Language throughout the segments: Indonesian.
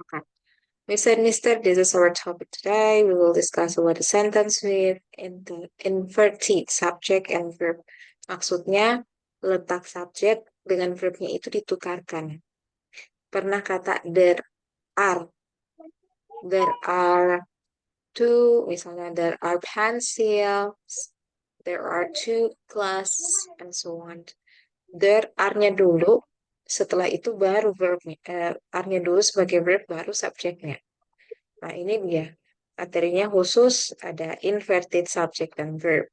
bertukarkan. Mister, this is our topic today. We will discuss about the sentence with inverted subject and verb. Maksudnya, letak subjek dengan verbnya itu ditukarkan. Pernah kata are. There are two, misalnya there are pencils, there are two glasses, and so on. There are-nya dulu, setelah itu baru verbnya. Are-nya dulu sebagai verb, baru subjeknya. Nah, ini dia. Materinya khusus ada inverted subject dan verb.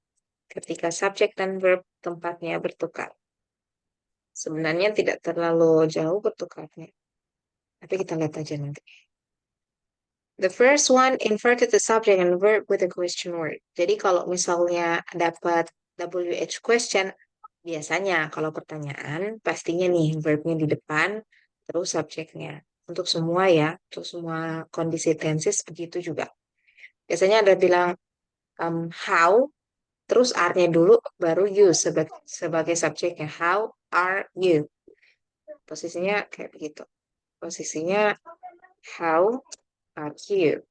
Ketika subjek dan verb tempatnya bertukar. Sebenarnya tidak terlalu jauh bertukarnya. Tapi kita lihat aja nanti. The first one inverted the subject and verb with a question word. Jadi kalau misalnya dapat WH question, biasanya kalau pertanyaan pastinya nih verbnya di depan, terus subjeknya. Untuk semua ya, untuk semua kondisi tenses begitu juga. Biasanya ada bilang how, terus are-nya dulu, baru you sebagai subjeknya. How are you? Posisinya kayak begitu. Posisinya how are you?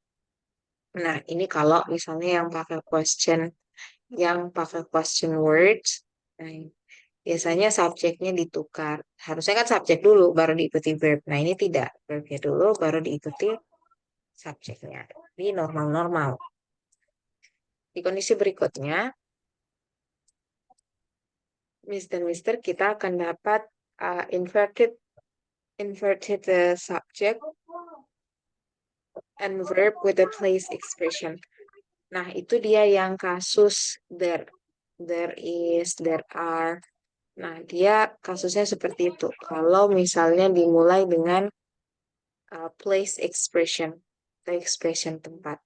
Nah, ini kalau misalnya yang pakai question words, nah, biasanya subjeknya ditukar. Harusnya kan subjek dulu, baru diikuti verb. Nah, ini tidak. Verbnya dulu, baru diikuti subjeknya. Ini normal-normal. Di kondisi berikutnya, Mister, kita akan dapat inverted subject and verb with a place expression. Nah, itu dia yang kasus there is, there are. Nah, dia kasusnya seperti itu. Kalau misalnya dimulai dengan place expression, expression tempat.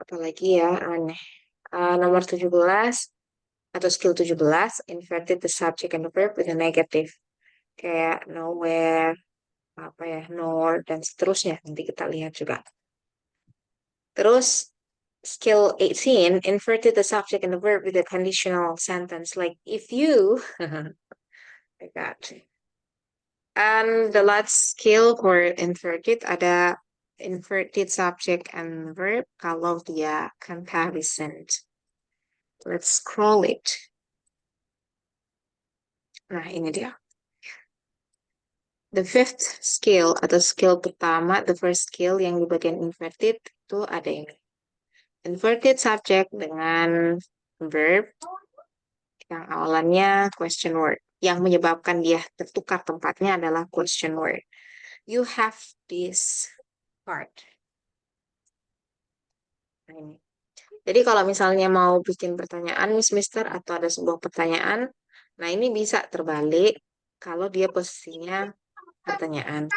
Apalagi ya, aneh. Nomor 17 atau skill 17, inverted the subject and the verb with a negative. Kayak nowhere, apa ya, nor, dan seterusnya. Nanti kita lihat juga. Terus, skill 18, inverted the subject and the verb with a conditional sentence. Like, if you, like that. And the last skill for inverted, ada inverted subject and verb kalau dia comparison. Let's scroll it. Nah, ini dia. The fifth skill atau skill pertama, the first skill yang di bagian inverted itu ada ini. Inverted subject dengan verb yang awalannya question word. Yang menyebabkan dia tertukar tempatnya adalah question word. You have this part. Nah, ini. Jadi kalau misalnya mau bikin pertanyaan, Mister, atau ada sebuah pertanyaan, nah ini bisa terbalik kalau dia posisinya pertanyaan.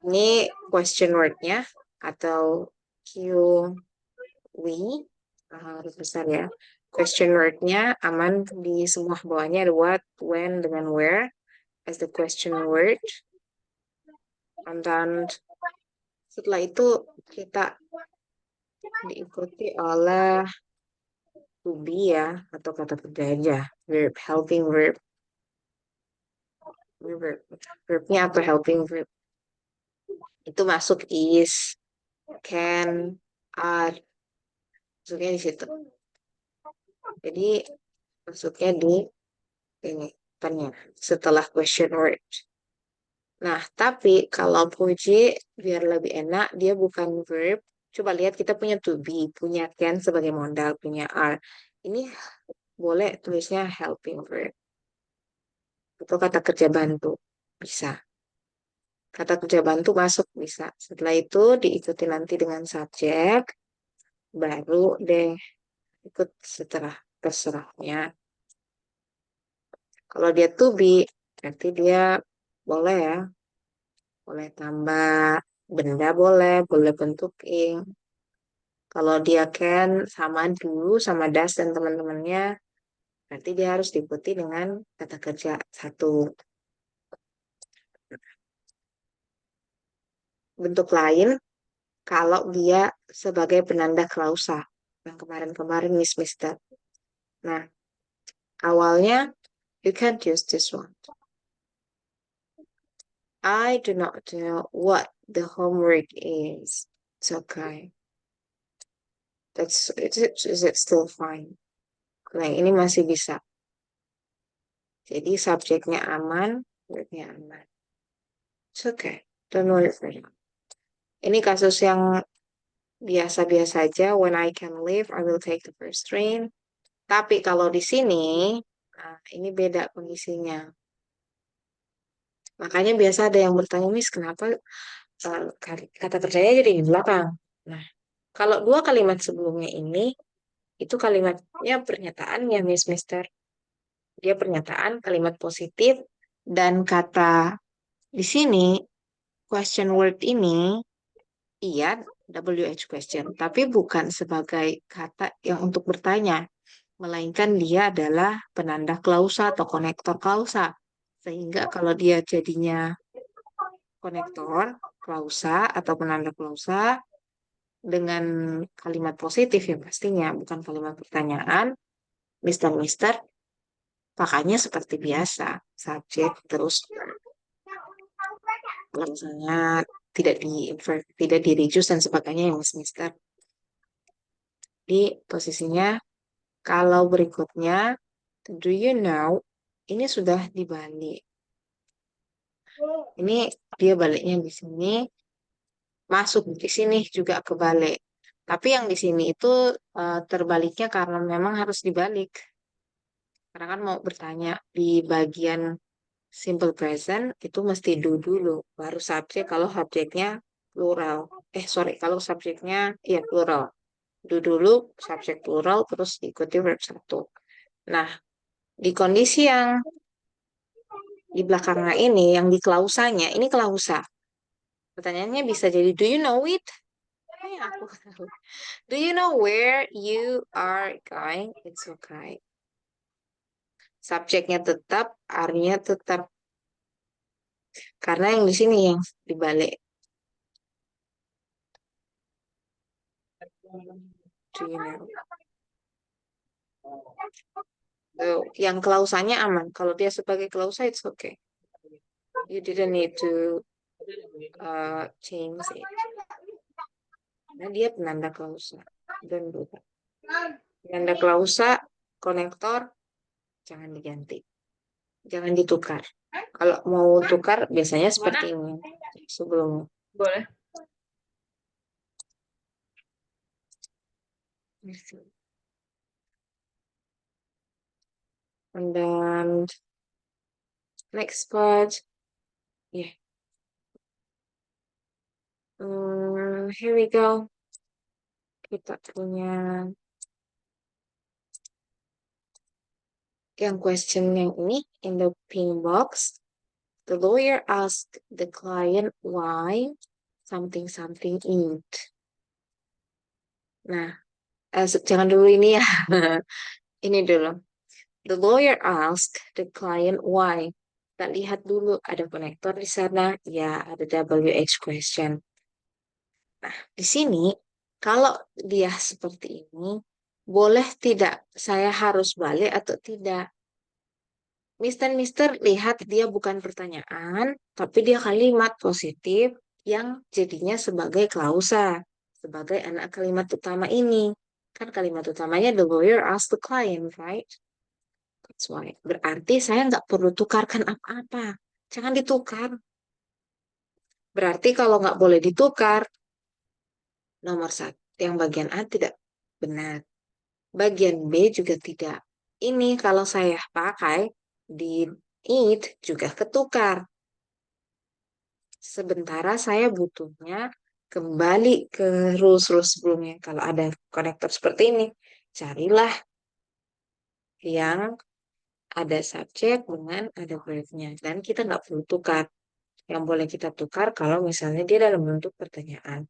Ini question word-nya atau QW, harus besar ya. Question word-nya aman di semua bawahnya ada what, when, dengan where as the question word. Dan setelah itu kita diikuti oleh to be ya, atau kata kerja aja, verb, helping verb. Verbnya apa helping verb? Itu masuk is, can, are, masuknya di situ. Jadi masuknya di ini depannya setelah question word. Nah, tapi kalau puji biar lebih enak dia bukan verb. Coba lihat kita punya to be, punya can sebagai modal, punya are. Ini boleh tulisnya helping verb. Atau kata kerja bantu bisa. Kata kerja bantu masuk bisa. Setelah itu diikuti nanti dengan subjek, baru deh ikut setelah terserahnya. Kalau dia to be, berarti dia boleh ya. Boleh tambah benda boleh bentuk ing. Kalau dia can sama do, sama das dan teman-temannya, berarti dia harus diikuti dengan kata kerja satu. Bentuk lain, kalau dia sebagai penanda klausa. Yang kemarin-kemarin Mister. Nah, awalnya, you can't use this one. I do not know what the homework is. It's okay. Is it still fine? Nah, ini masih bisa. Jadi subjeknya aman, verbnya aman. It's okay. Don't worry for now. Ini kasus yang biasa-biasa aja. When I can leave, I will take the first train. Tapi kalau di sini, nah, ini beda kondisinya. Makanya biasa ada yang bertanya, Miss, kenapa kata kerjanya jadi di belakang? Nah, kalau dua kalimat sebelumnya ini, itu kalimatnya pernyataan ya, Miss Mister. Dia pernyataan, kalimat positif, dan kata di sini, question word ini, iya, WH question, tapi bukan sebagai kata yang untuk bertanya, melainkan dia adalah penanda klausa atau konektor klausa. Sehingga kalau dia jadinya konektor klausa atau penanda klausa dengan kalimat positif ya pastinya, bukan kalimat pertanyaan, Mister Mister, makanya seperti biasa, subjek terus kalau misalnya tidak di invert, tidak di reduce dan sebagainya ya Mas Mister. Di posisinya kalau berikutnya, do you know, ini sudah dibalik. Ini dia baliknya di sini, masuk di sini juga kebalik. Tapi yang di sini itu terbaliknya karena memang harus dibalik. Karena kan mau bertanya di bagian simple present itu mesti do dulu, baru subjek kalau subjeknya plural. Sorry, kalau subjeknya ya plural. Do dulu, subjek plural, terus diikuti verb satu. Nah, di kondisi yang di belakangnya ini, yang di klausanya, ini klausa. Pertanyaannya bisa jadi, do you know it? Aku tahu. Do you know where you are going? It's okay. Subjeknya tetap, are-nya tetap. Karena yang di sini yang dibalik. Do you know? Tuh, yang klausanya aman. Kalau dia sebagai klausa, it's okay. You didn't need to change it. Nah, dia penanda klausa. Dan bukan. Penanda klausa, konektor, jangan diganti. Jangan ditukar. Kalau mau tukar, biasanya seperti ini. Sebelum. Boleh. And then next part. Yeah. Here we go. Kita punya yang question yang ini in the pink box. The lawyer asked the client why something eat. Nah, jangan dulu ini ya. Ini dulu. The lawyer asked the client why. Kita lihat dulu ada konektor di sana. Ya, ada WH question. Nah, di sini kalau dia seperti ini, boleh tidak saya harus balik atau tidak? Mister lihat dia bukan pertanyaan, tapi dia kalimat positif yang jadinya sebagai klausa, sebagai anak kalimat utama ini. Kan kalimat utamanya the lawyer asked the client, right? That's why. Berarti saya nggak perlu tukarkan apa-apa. Jangan ditukar. Berarti kalau nggak boleh ditukar, nomor satu, yang bagian A tidak benar. Bagian B juga tidak. Ini kalau saya pakai di it juga ketukar. Sementara saya butuhnya kembali ke rules-rules sebelumnya. Kalau ada konektor seperti ini, carilah yang ada subjek dengan ada verb-nya. Dan kita nggak perlu tukar. Yang boleh kita tukar kalau misalnya dia dalam bentuk pertanyaan.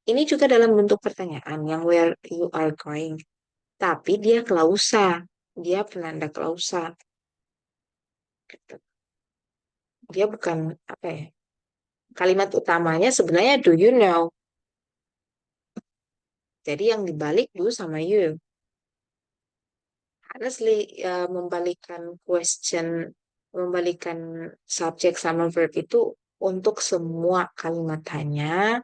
Ini juga dalam bentuk pertanyaan yang where you are going. Tapi dia klausa. Dia penanda klausa. Gitu. Dia bukan apa ya? Kalimat utamanya sebenarnya do you know. Jadi yang dibalik do sama you. Honestly, membalikan question, membalikan subjek sama verb itu untuk semua kalimat tanya,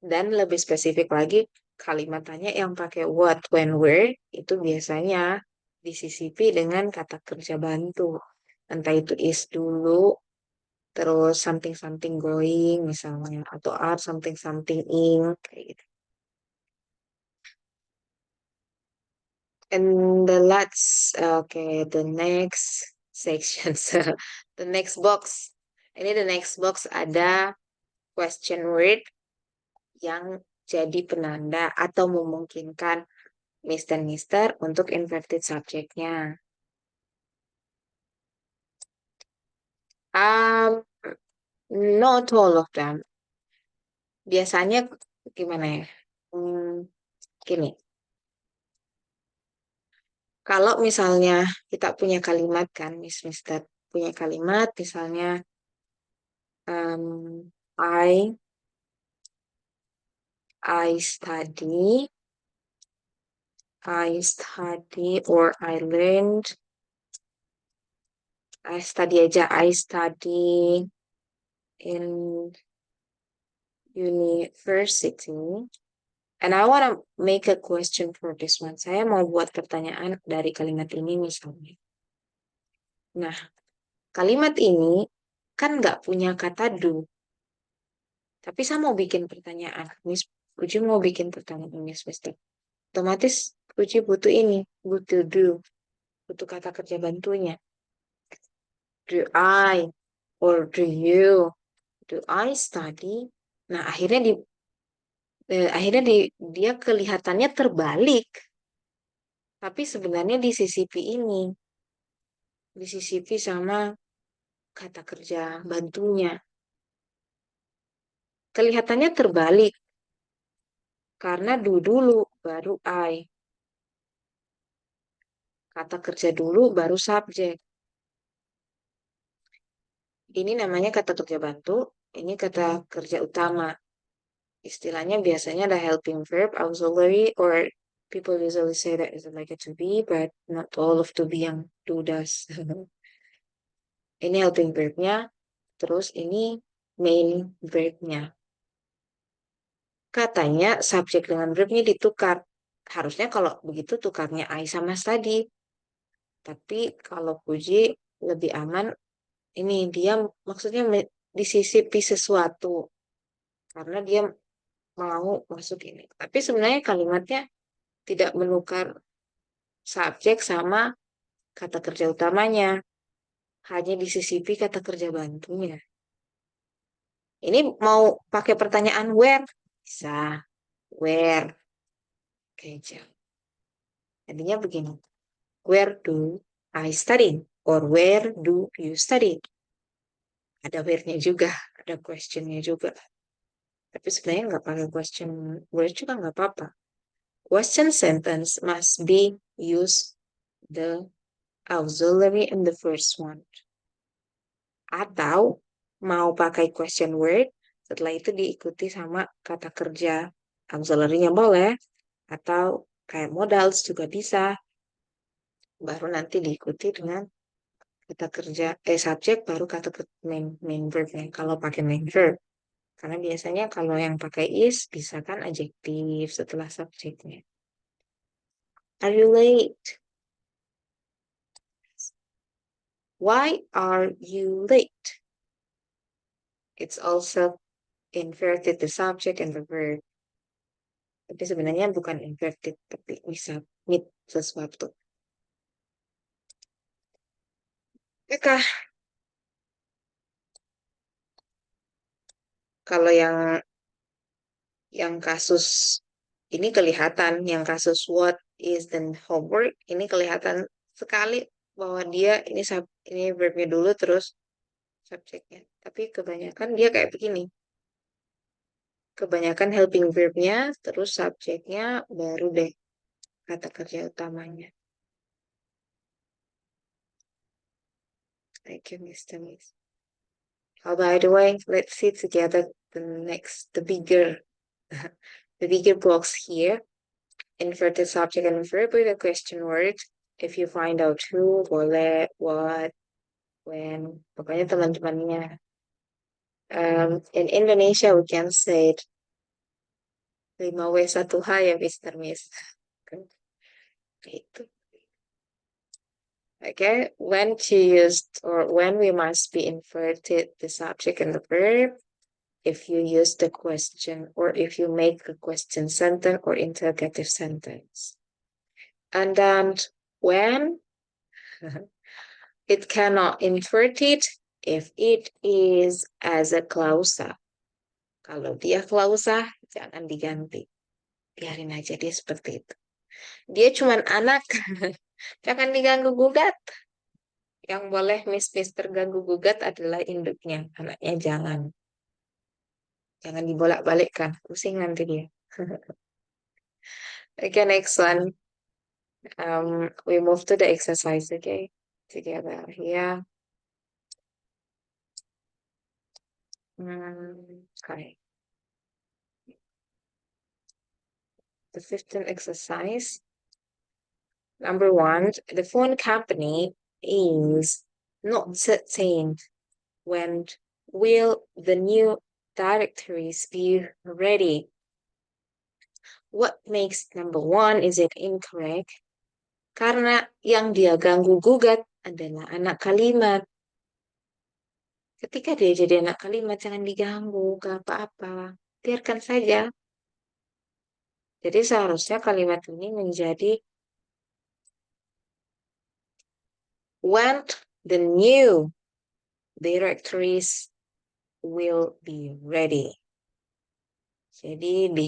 dan lebih spesifik lagi, kalimat tanya yang pakai what, when, where itu biasanya disisipi dengan kata kerja bantu. Entah itu is dulu, terus something something going misalnya, atau are something something in kayak gitu. And the last, okay, the next section, so the next box. Ini the next box ada question word yang jadi penanda atau memungkinkan Miss dan Mister untuk inverted subject-nya. Not all of them. Biasanya gimana ya? Gini, kalau misalnya kita punya kalimat kan, Mister punya kalimat, misalnya um, I I study or I study aja, I study in university. And I want to make a question for this one. Saya mau buat pertanyaan dari kalimat ini misalnya. Nah, kalimat ini kan nggak punya kata do. Tapi saya mau bikin pertanyaan. Miss Puji mau bikin pertanyaan, Miss Mister. Otomatis Puji butuh ini, butuh do. Butuh kata kerja bantunya. Do I or do you? Do I study? Nah, dia kelihatannya terbalik. Tapi sebenarnya disisipi ini, disisipi sama kata kerja bantunya. Kelihatannya terbalik karena do dulu baru I. Kata kerja dulu baru subjek. Ini namanya kata kerja bantu, ini kata kerja utama. Istilahnya biasanya ada helping verb, auxiliary, or people usually say that is like a to be, but not all of to be yang do does. Ini helping verbnya, terus ini main verbnya. Katanya subjek dengan verbnya ditukar. Harusnya kalau begitu tukarnya I sama study. Tapi kalau Puji lebih aman, ini dia maksudnya disisipi sesuatu. Karena dia mau masuk ini. Tapi sebenarnya kalimatnya tidak menukar subjek sama kata kerja utamanya. Hanya disisipi kata kerja bantunya. Ini mau pakai pertanyaan where? Bisa. Where? Oke, jadinya begini. Where do I study? Or where do you study? Ada where-nya juga, ada question-nya juga. Tapi sebenarnya nggak pakai question where juga nggak apa-apa. Question sentence must be use the auxiliary in the first one. Atau mau pakai question word, setelah itu diikuti sama kata kerja auxiliary-nya boleh. Atau kayak modals juga bisa. Baru nanti diikuti dengan kata kerja subjek baru kata main verbnya kalau pakai main verb karena biasanya kalau yang pakai is bisa kan adjektif setelah subjeknya. Are you late? Why are you late? It's also inverted the subject and the verb, tapi sebenarnya bukan inverted tapi bisa meet sesuatu. Maka kalau yang kasus ini kelihatan, yang kasus what is dan homework ini kelihatan sekali bahwa dia ini verbnya dulu terus subjeknya. Tapi kebanyakan dia kayak begini. Kebanyakan helping verbnya terus subjeknya baru deh kata kerja utamanya. Thank you, Mr. Miss. Oh, by the way, let's see together the bigger box here. Inverted subject and verb with a question word. If you find out who, boleh, what, when, pokoknya teman-temannya. In Indonesia we can say 5W1H ya Mister Miss. Itu. Okay, when to use or when we must be inverted the subject and the verb, if you use the question or if you make a question sentence or interrogative sentence. And then when it cannot invert it if it is as a clausa. Kalau dia klausa, jangan diganti. Biarin aja dia seperti itu. Dia cuman anak, jangan diganggu gugat. Yang boleh Mister ganggu gugat adalah induknya, anaknya jangan. Jangan dibolak-balikkan, pusing nanti dia. Okay, next one. We move to the exercise, okay? Together here. Okay. The 15th exercise. Number 1, the phone company is not certain when will the new directories be ready. What makes number 1 is it incorrect? Karena yang dia ganggu gugat adalah anak kalimat. Ketika dia jadi anak kalimat, jangan diganggu, gak apa-apa. Biarkan saja. Jadi seharusnya kalimat ini menjadi when the new directories will be ready. Jadi di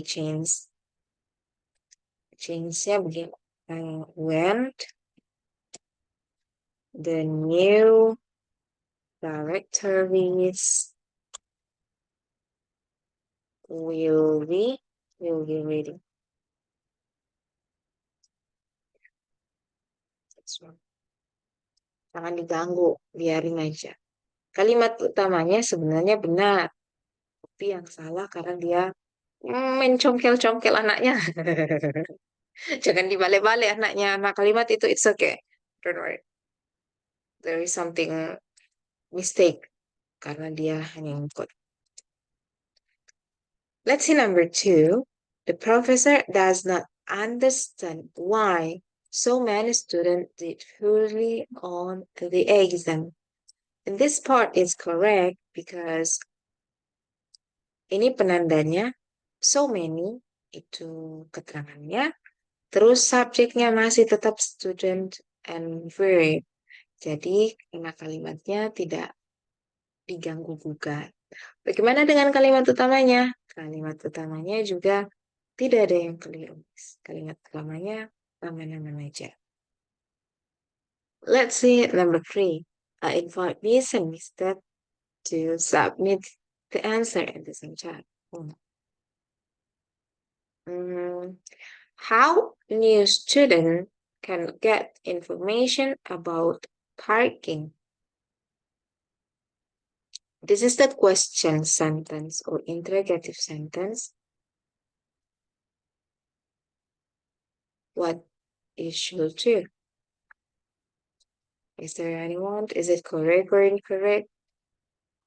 change-nya begini. When the new directories will be ready. Jangan diganggu, biarin aja. Kalimat utamanya sebenarnya benar, tapi yang salah karena dia mencongkel-congkel anaknya. Jangan dibalik-balik anaknya. Anak kalimat itu it's okay. Don't worry. There is something mistake karena dia hanya ngikut. Let's see number 2. The professor does not understand why so many students did poorly on the exam. And this part is correct because ini penandanya so many itu keterangannya, terus subjeknya masih tetap student and verb. Jadi kalimatnya tidak diganggu gugat. Bagaimana dengan kalimat utamanya? Kalimat utamanya juga tidak ada yang keliru. Kalimat utamanya aman-aman aja. Let's see number 3. I invite Miss and Mr. to submit the answer in the same chat. How new student can get information about parking? This is the question sentence or interrogative sentence. What you should do? Is there anyone? Is it correct or incorrect?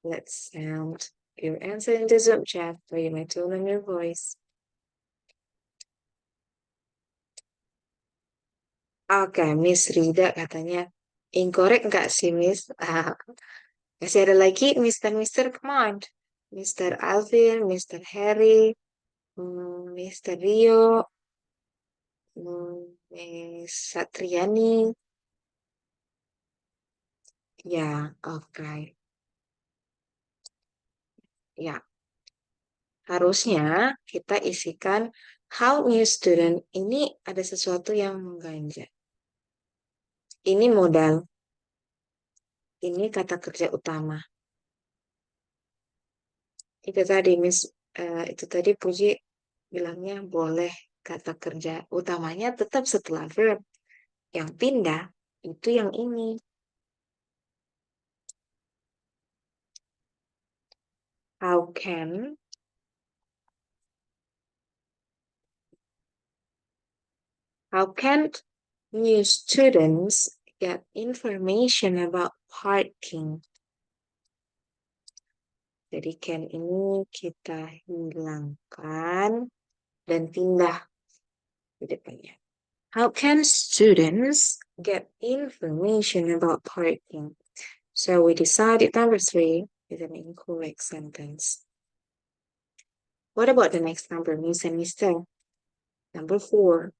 Let's sound your answer in the Zoom chat where you might tone on your voice. Oke, Miss Rida katanya incorrect nggak sih, Miss? Masih ada lagi, Mister, come on. Mr. Alvin, Mr. Harry, Mr. Rio, Miss Satriani. Ya, oke. Ya, harusnya kita isikan how new student ini ada sesuatu yang mengganjal. Ini modal. Ini kata kerja utama. Itu tadi Miss, itu tadi Puji bilangnya boleh kata kerja utamanya tetap setelah verb. Yang pindah itu yang ini. How can new students get information about parking. Jadi can ini kita hilangkan dan pindah di depannya. How can students get information about parking? So we decided number 3 is an incorrect sentence. What about the next number, Miss and Mr.? Number 4.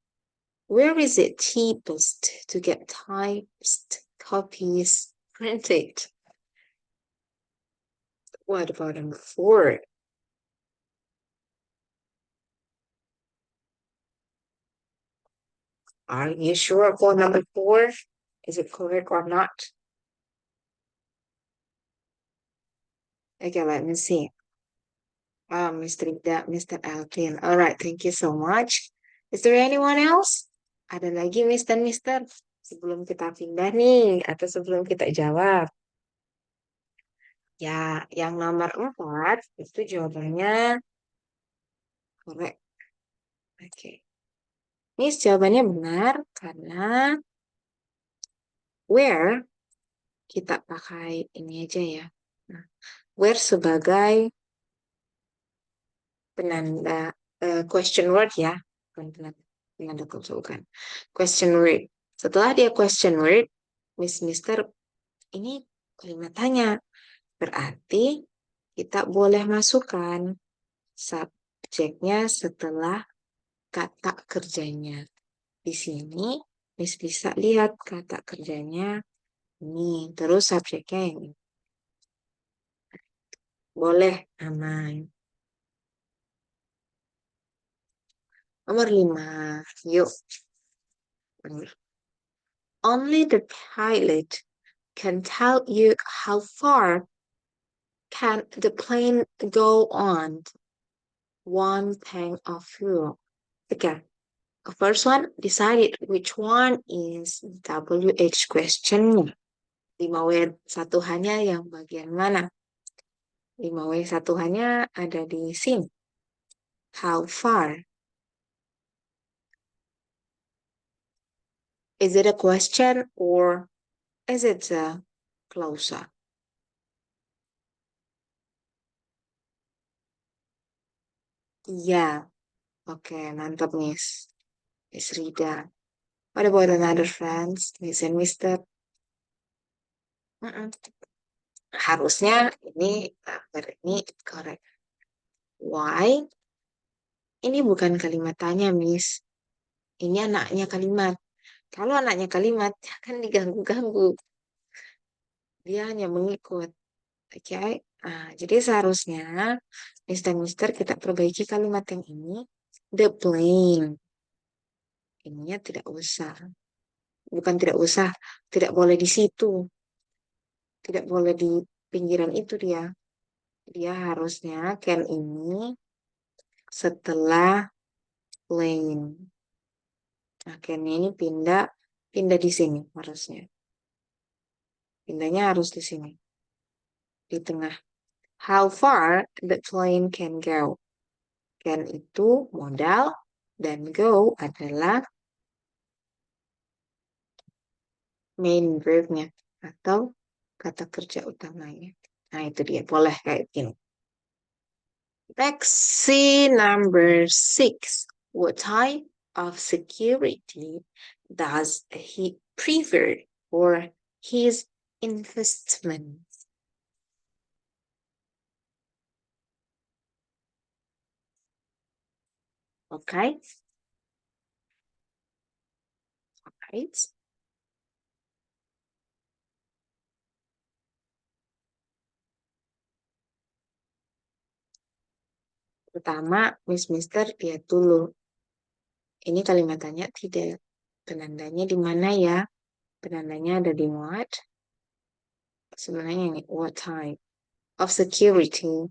Where is it cheapest to get typed copies printed? What about number 4? Are you sure for number 4? Is it correct or not? Okay, let me see. Mr. Ida, Mr. Alvin. All right, thank you so much. Is there anyone else? Ada lagi Miss dan Mister? Sebelum kita pindah nih, atau sebelum kita jawab. Ya, yang nomor 4 itu jawabannya correct. Oke. Miss, jawabannya benar karena where kita pakai ini aja ya. Nah, where sebagai penanda question word ya, bukan penanda kedudukan. Question word. Setelah dia question word, Mister, ini kalimat tanya. Berarti kita boleh masukkan subjeknya setelah kata kerjanya. Di sini Miss bisa lihat kata kerjanya ini, terus subjeknya yang ini. Boleh, aman. Nomor 5, yuk. Only the pilot can tell you how far can the plane go on one tank of fuel. Okay. First one, decided which one is WH question. 5W satuannya yang bagian mana? 5W satuannya ada di sini. How far? Is it a question or is it a closer? Yeah. Okay, mantap, Miss. Miss Rida. What about another friends, Miss and Mister? Harusnya ini correct. Why? Ini bukan kalimat tanya, Miss. Ini anaknya kalimat. Kalau anaknya kalimat, jangan diganggu-ganggu. Dia hanya mengikut. Oke? Okay? Jadi seharusnya, Miss dan Mister, kita perbaiki kalimat yang ini. The plane. Ininya tidak usah. Bukan tidak usah. Tidak boleh di situ. Tidak boleh di pinggiran itu dia. Dia harusnya can ini setelah plane. Nah, can ini pindah di sini harusnya. Pindahnya harus di sini. Di tengah. How far the plane can go. Can itu modal dan go adalah main verb-nya atau kata kerja utamanya. Nah, itu dia. Boleh kayak gini. Next, see number 6. What type of security does he prefer for his investment? Okay. Right. Pertama, Mister lihat dulu. Ini kalimat tanya tidak. Penandanya di mana ya? Penandanya ada di what? Sebenarnya ini what type of security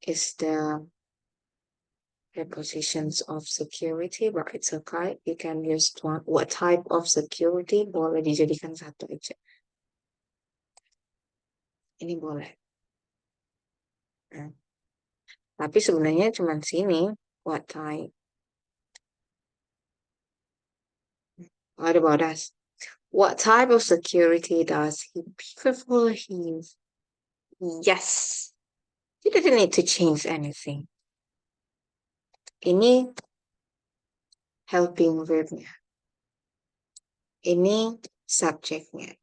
is the prepositions of security, but it's okay. You can use one. What type of security boleh dijadikan satu aja. Ini boleh. Tapi sebenarnya cuma sini what type. What about us? What type of security does he prefer his? Yes. You didn't need to change anything. Ini helping verbnya. Ini subjectnya.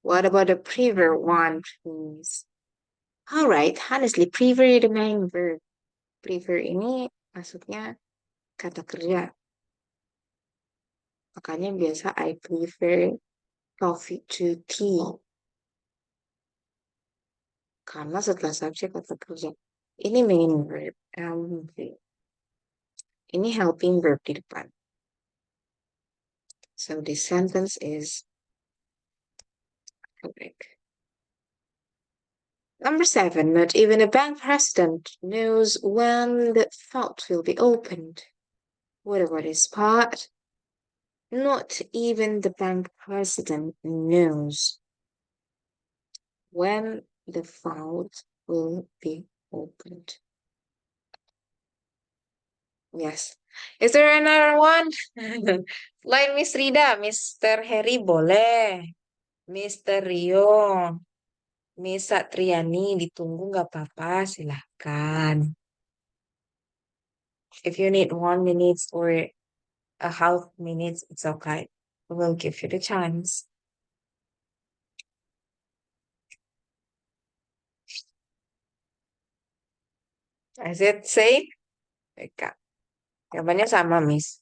What about the previous one, please? Alright, honestly, prefer the main verb. Prefer ini maksudnya kata kerja. Makanya biasa I prefer coffee to tea. Karena setelah subjek kata kerja. Ini main verb. Ini helping verb di depan. So this sentence is correct. Number 7, not even a bank president knows when the vault will be opened. What about this part? Not even the bank president knows when the vault will be opened. Yes. Is there another one? Lain Miss Rida, Mr. Harry boleh. Mr. Rio, Miss Satriani ditunggu nggak apa-apa, silahkan. If you need 1 minute or a half minute, it's okay. We'll give you the chance. Is it safe? Eka. Jawabannya sama, Miss.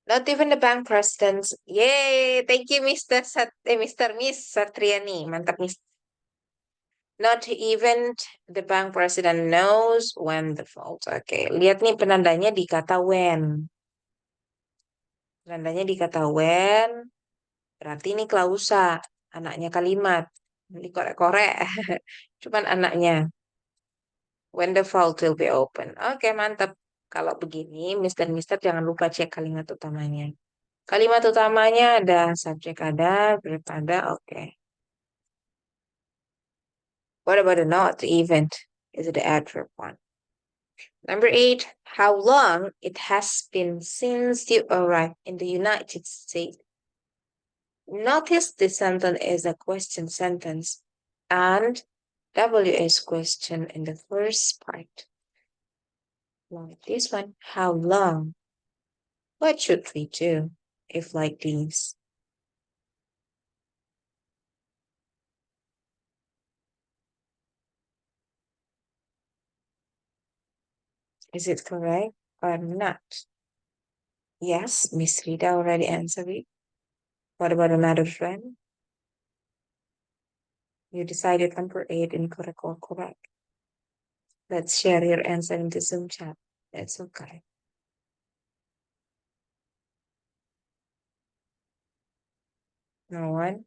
Not even the bank presidents. Yay! Thank you, Mr. Miss Satriani. Mantap, Miss. Not even the bank president knows when the fault. Oke, lihat nih penandanya di kata when. Penandanya di kata when, berarti ini klausa, anaknya kalimat. Dikorek-korek. Cuman anaknya. When the vault will be open. Oke, mantap. Kalau begini, Miss dan Mister jangan lupa cek kalimat utamanya. Kalimat utamanya ada subjek ada, verb ada, oke. What about the not even? Is it the adverb one? Number 8, how long it has been since you arrived in the United States. Notice this sentence is a question sentence and WS question in the first part. Like this one, how long? What should we do if like this? Is it correct or not? Yes, Miss Rita already answered it. What about another friend? You decided number 8 incorrect or correct. Let's share your answer in the Zoom chat. That's okay. No one?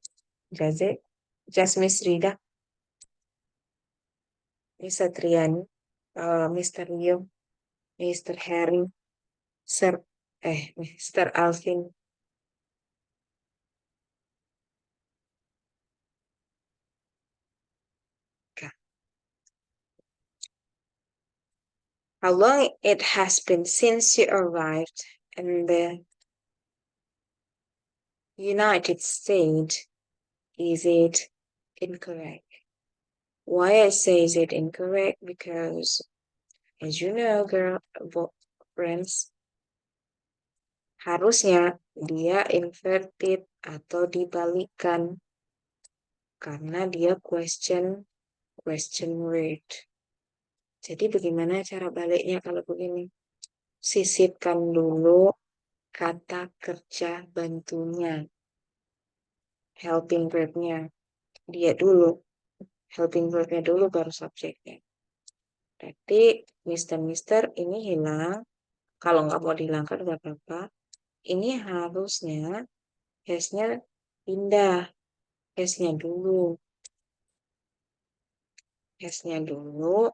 Does it? Just Miss Rida? Miss Satriani? Mr. Rio? Mr. Harry? Mr. Alvin? Okay. How long it has been since you arrived in the United States? Is it incorrect? Why I say is it incorrect? Because as you know, friends, harusnya dia inverted atau dibalikkan karena dia question word. Jadi bagaimana cara baliknya kalau begini? Sisipkan dulu kata kerja bantunya. Helping verbnya. Dia dulu. Helping verbnya dulu baru subjeknya. Berarti Mister ini hilang. Kalau nggak mau dihilangkan nggak apa-apa. Ini harusnya has-nya pindah. Has-nya dulu. Has-nya dulu.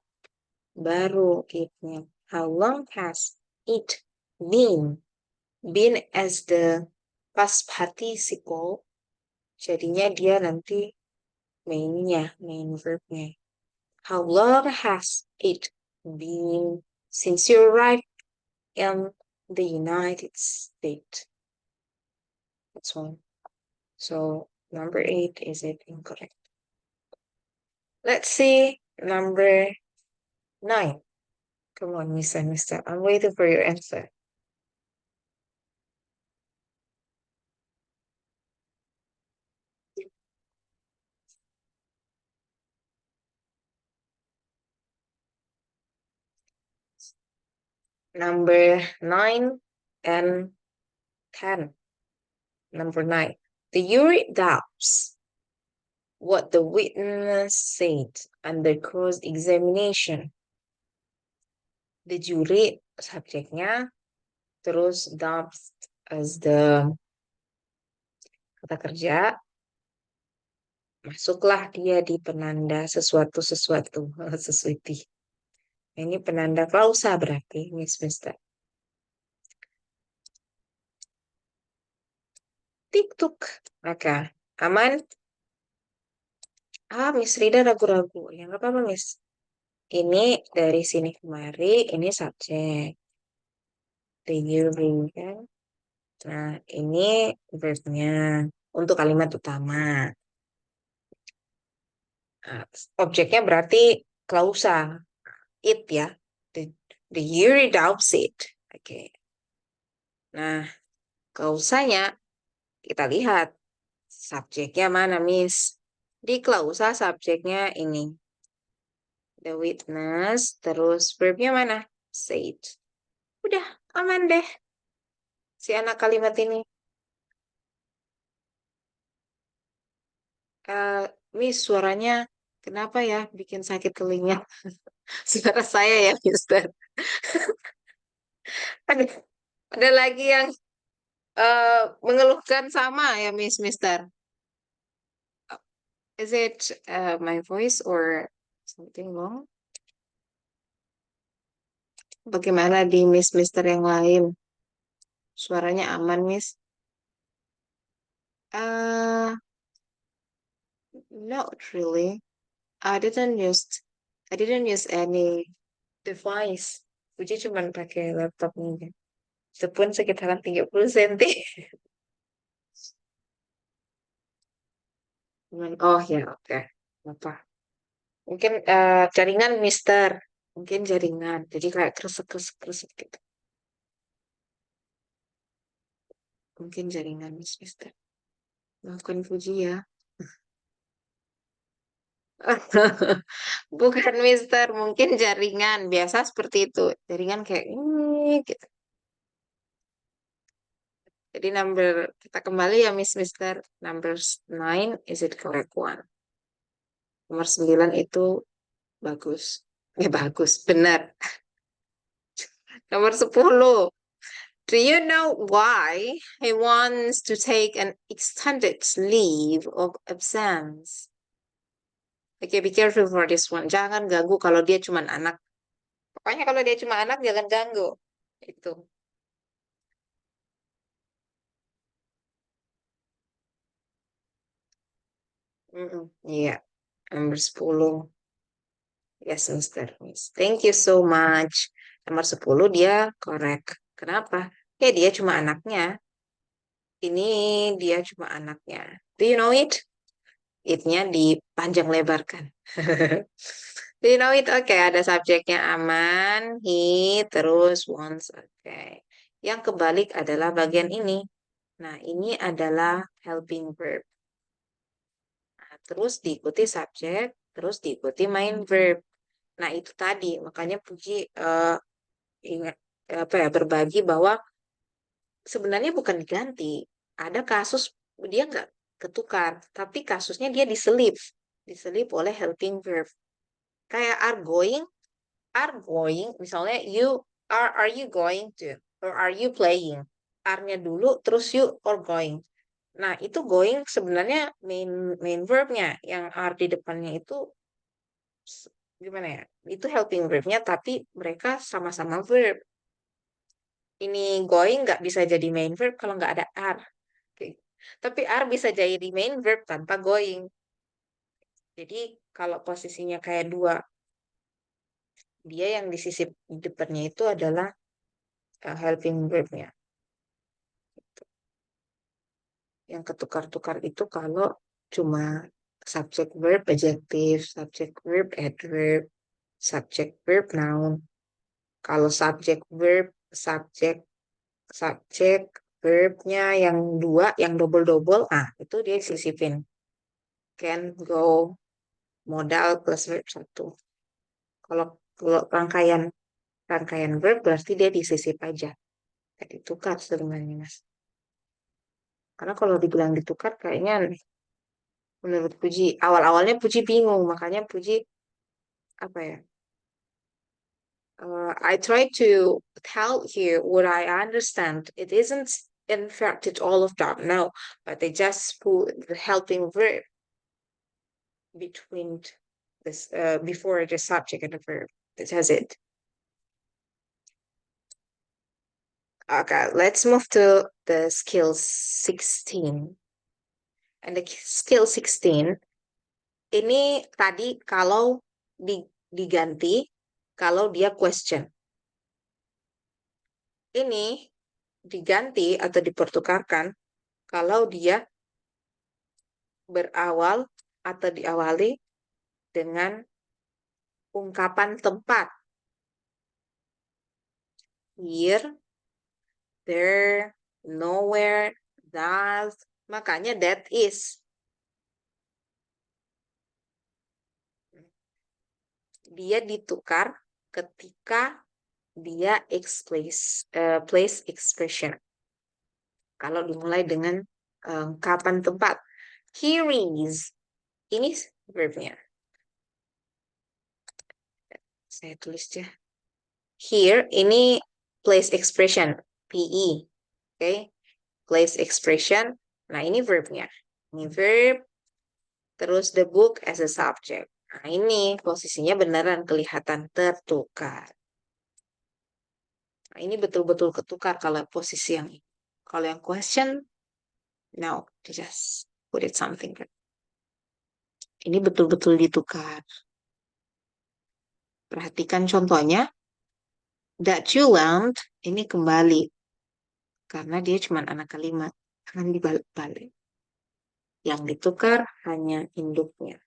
Baru it-nya. How long has it been? Been as the past participle. Jadinya dia nanti main-nya, main verb-nya. How long has it been since you arrived in the United States. That's one. So number 8 is it incorrect. Let's see number 9. Come on, Miss and Mister. I'm waiting for your answer. Number 9 and 10. Number 9. The jury doubts what the witness said under cross-examination. Did you read subjeknya? Terus doubts as the kata kerja. Masuklah dia di penanda sesuatu-sesuatu. Sesuiti. Ini penanda klausa berarti, Miss Mister. TikTok. Oke. Aman? Miss Rida ragu-ragu. Ya, nggak apa-apa, Miss. Ini dari sini kemari, ini subjek. Reviewing, kan? Nah, ini verbnya untuk kalimat utama. Nah, objeknya berarti klausa. It ya. The jury doubts it. Oke. Nah, klausanya kita lihat. Subjeknya mana, Miss? Di klausa subjeknya ini. The witness, terus verbnya mana? Said. Udah, aman deh. Si anak kalimat ini. Miss, suaranya kenapa ya bikin sakit telinga? Suara saya ya, Mister. Ada, ada lagi yang mengeluhkan sama ya, Mister. Is it my voice or something wrong? Bagaimana di Mister yang lain? Suaranya aman, Miss? Not really. I didn't use I didn't use any device. Uji cuma pakai laptopnya. Itu pun sekitaran 30 cm. Oh ya, oke. Apa? Mungkin jaringan Mister. Mungkin jaringan. Jadi kayak kresek-kresek gitu. Mungkin jaringan Mister. Maafkan Fuji ya. Bukan Mister, mungkin jaringan. Biasa seperti itu. Jaringan kayak ini gitu. Jadi kita kembali ya Mister. Number 9 is it correct one? Nomor 9 itu bagus. Bagus, benar. Nomor 10. Do you know why he wants to take an extended leave of absence? Okay, be careful for this one. Jangan ganggu kalau dia cuma anak. Pokoknya kalau dia cuma anak, jangan ganggu. Itu. Iya, nomor 10. Yes, Mister. Miss. Thank you so much. Nomor 10 dia correct. Kenapa? Ya, dia cuma anaknya. Ini dia cuma anaknya. Do you know it? It-nya dipanjang lebarkan. Do you know it? Oke, ada subjeknya aman, he, terus wants. Oke. Yang kebalik adalah bagian ini. Nah, ini adalah helping verb. Nah, terus diikuti subjek, terus diikuti main verb. Nah, itu tadi. Makanya Puji ingat apa ya berbagi bahwa sebenarnya bukan diganti. Ada kasus dia nggak ketukar, tapi kasusnya dia diselip oleh helping verb. Kayak are going, misalnya are you going to, or are you playing? Are-nya dulu, terus you or going. Nah, itu going sebenarnya main verbnya, yang are di depannya itu gimana ya? Itu helping verbnya, tapi mereka sama-sama verb. Ini going nggak bisa jadi main verb kalau nggak ada are. Oke. Tapi are bisa jadi main verb tanpa going. Jadi kalau posisinya kayak dua, dia yang di sisi depannya itu adalah helping verb-nya. Yang ketukar-tukar itu kalau cuma subject verb adjective, subject verb adverb, subject verb noun. Kalau subject verb subject verbnya yang dua, yang double-double, itu dia sisipin. Can, go, modal plus verb satu. Kalau kalau rangkaian verb berarti dia disisip aja. Kayak ditukar sebenarnya, Mas. Karena kalau dibilang ditukar kayaknya menurut Puji, awal-awalnya Puji bingung, makanya Puji apa ya? I try to tell here what I understand. It isn't inverted all of that, no, but they just put the helping verb between this before the subject and the verb. That's it. Okay, let's move to the skill 16. And the skill 16 ini tadi kalau diganti kalau dia question. Ini diganti atau dipertukarkan kalau dia berawal atau diawali dengan ungkapan tempat. Here, there, nowhere, that. Makanya that is. Dia ditukar ketika dia place expression. Kalau dimulai dengan kapan tempat. Here is. Ini verbnya. Saya tulis ya. Here, ini place expression. PE. Oke. Place expression. Nah, ini verbnya. Ini verb. Terus the book as a subject. Nah, ini posisinya beneran kelihatan tertukar. Nah, ini betul-betul ketukar kalau posisi yang ini. Kalau yang question, no, just put it something. Ini betul-betul ditukar. Perhatikan contohnya. That you want, ini kembali. Karena dia cuma anak kalimat. Akan dibalik-balik. Yang ditukar hanya induknya.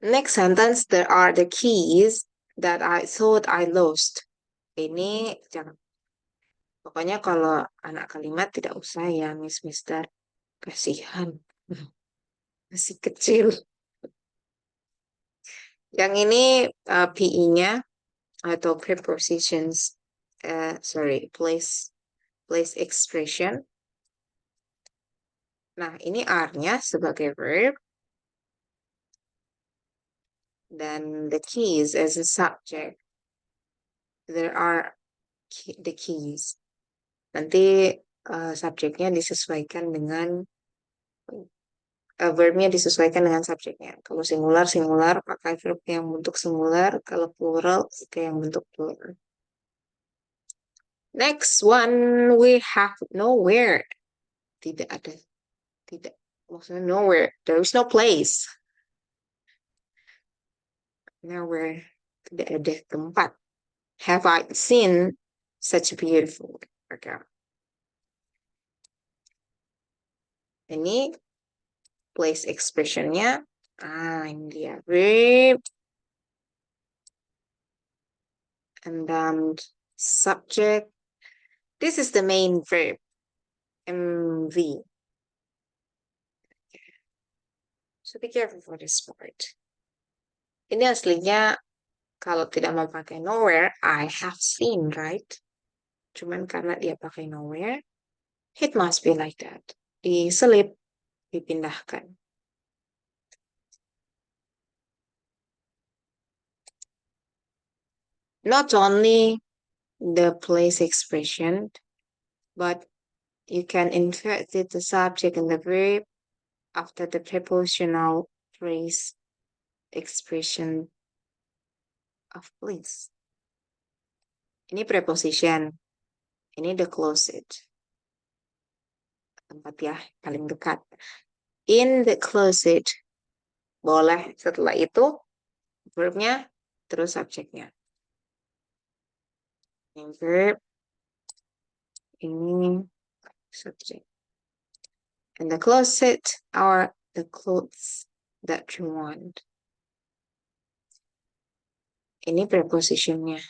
Next sentence, there are the keys that I thought I lost. Ini jangan. Pokoknya kalau anak kalimat tidak usah ya, Mister. Kasihan. Masih kecil. Yang ini PE-nya atau prepositions, place expression. Nah, ini R-nya sebagai verb. Dan the keys as a subject. There are the keys. Nanti subjeknya disesuaikan dengan verbnya disesuaikan dengan subjeknya. Kalau singular pakai verb yang bentuk singular. Kalau plural pakai yang bentuk plural. Next one, we have nowhere. Tidak ada. Tidak. Maksudnya nowhere. There is no place. Nowhere. Tidak ada tempat. Have I seen such a beautiful. Okay. Ini place expressionnya. Ini dia. Verb. And then subject. This is the main verb. MV. So be careful for this part. Ini aslinya kalau tidak mau pakai nowhere, I have seen, right? Cuman karena dia pakai nowhere, it must be like that. Diselip, dipindahkan. Not only the place expression, but you can invert the subject and the verb after the prepositional phrase expression of place. Ini preposition. Ini the closet. Tempat ya, paling dekat. In the closet. Boleh setelah itu verbnya terus subjeknya. Ini verb, ini subject. And the closet are the clothes that you want. Ini prepositionnya.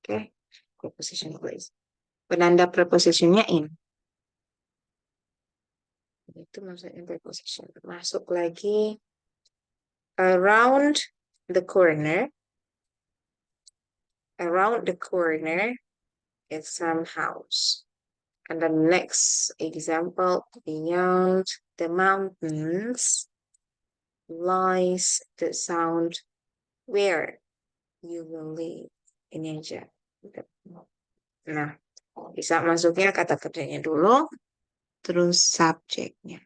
Oke, preposition place. Penanda prepositionnya in. Itu maksudnya preposition. Masuk lagi. Around the corner. Around the corner is some house. And the next example, beyond the mountains lies the sound where you will live. Ini aja. Nah, bisa masuknya kata kerjanya dulu, terus subjeknya.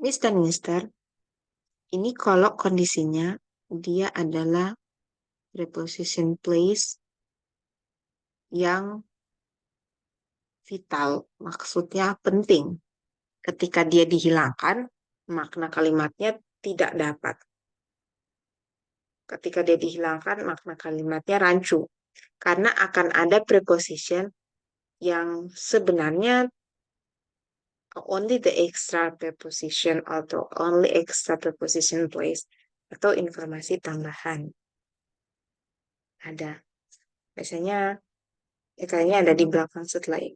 Mister, ini kalau kondisinya dia adalah preposition place yang vital, maksudnya penting. Ketika dia dihilangkan, makna kalimatnya tidak dapat. Ketika dia dihilangkan, makna kalimatnya rancu. Karena akan ada preposition yang sebenarnya only the extra preposition atau only extra preposition place atau informasi tambahan. Ada. Biasanya kayaknya ada di belakang setelah ini.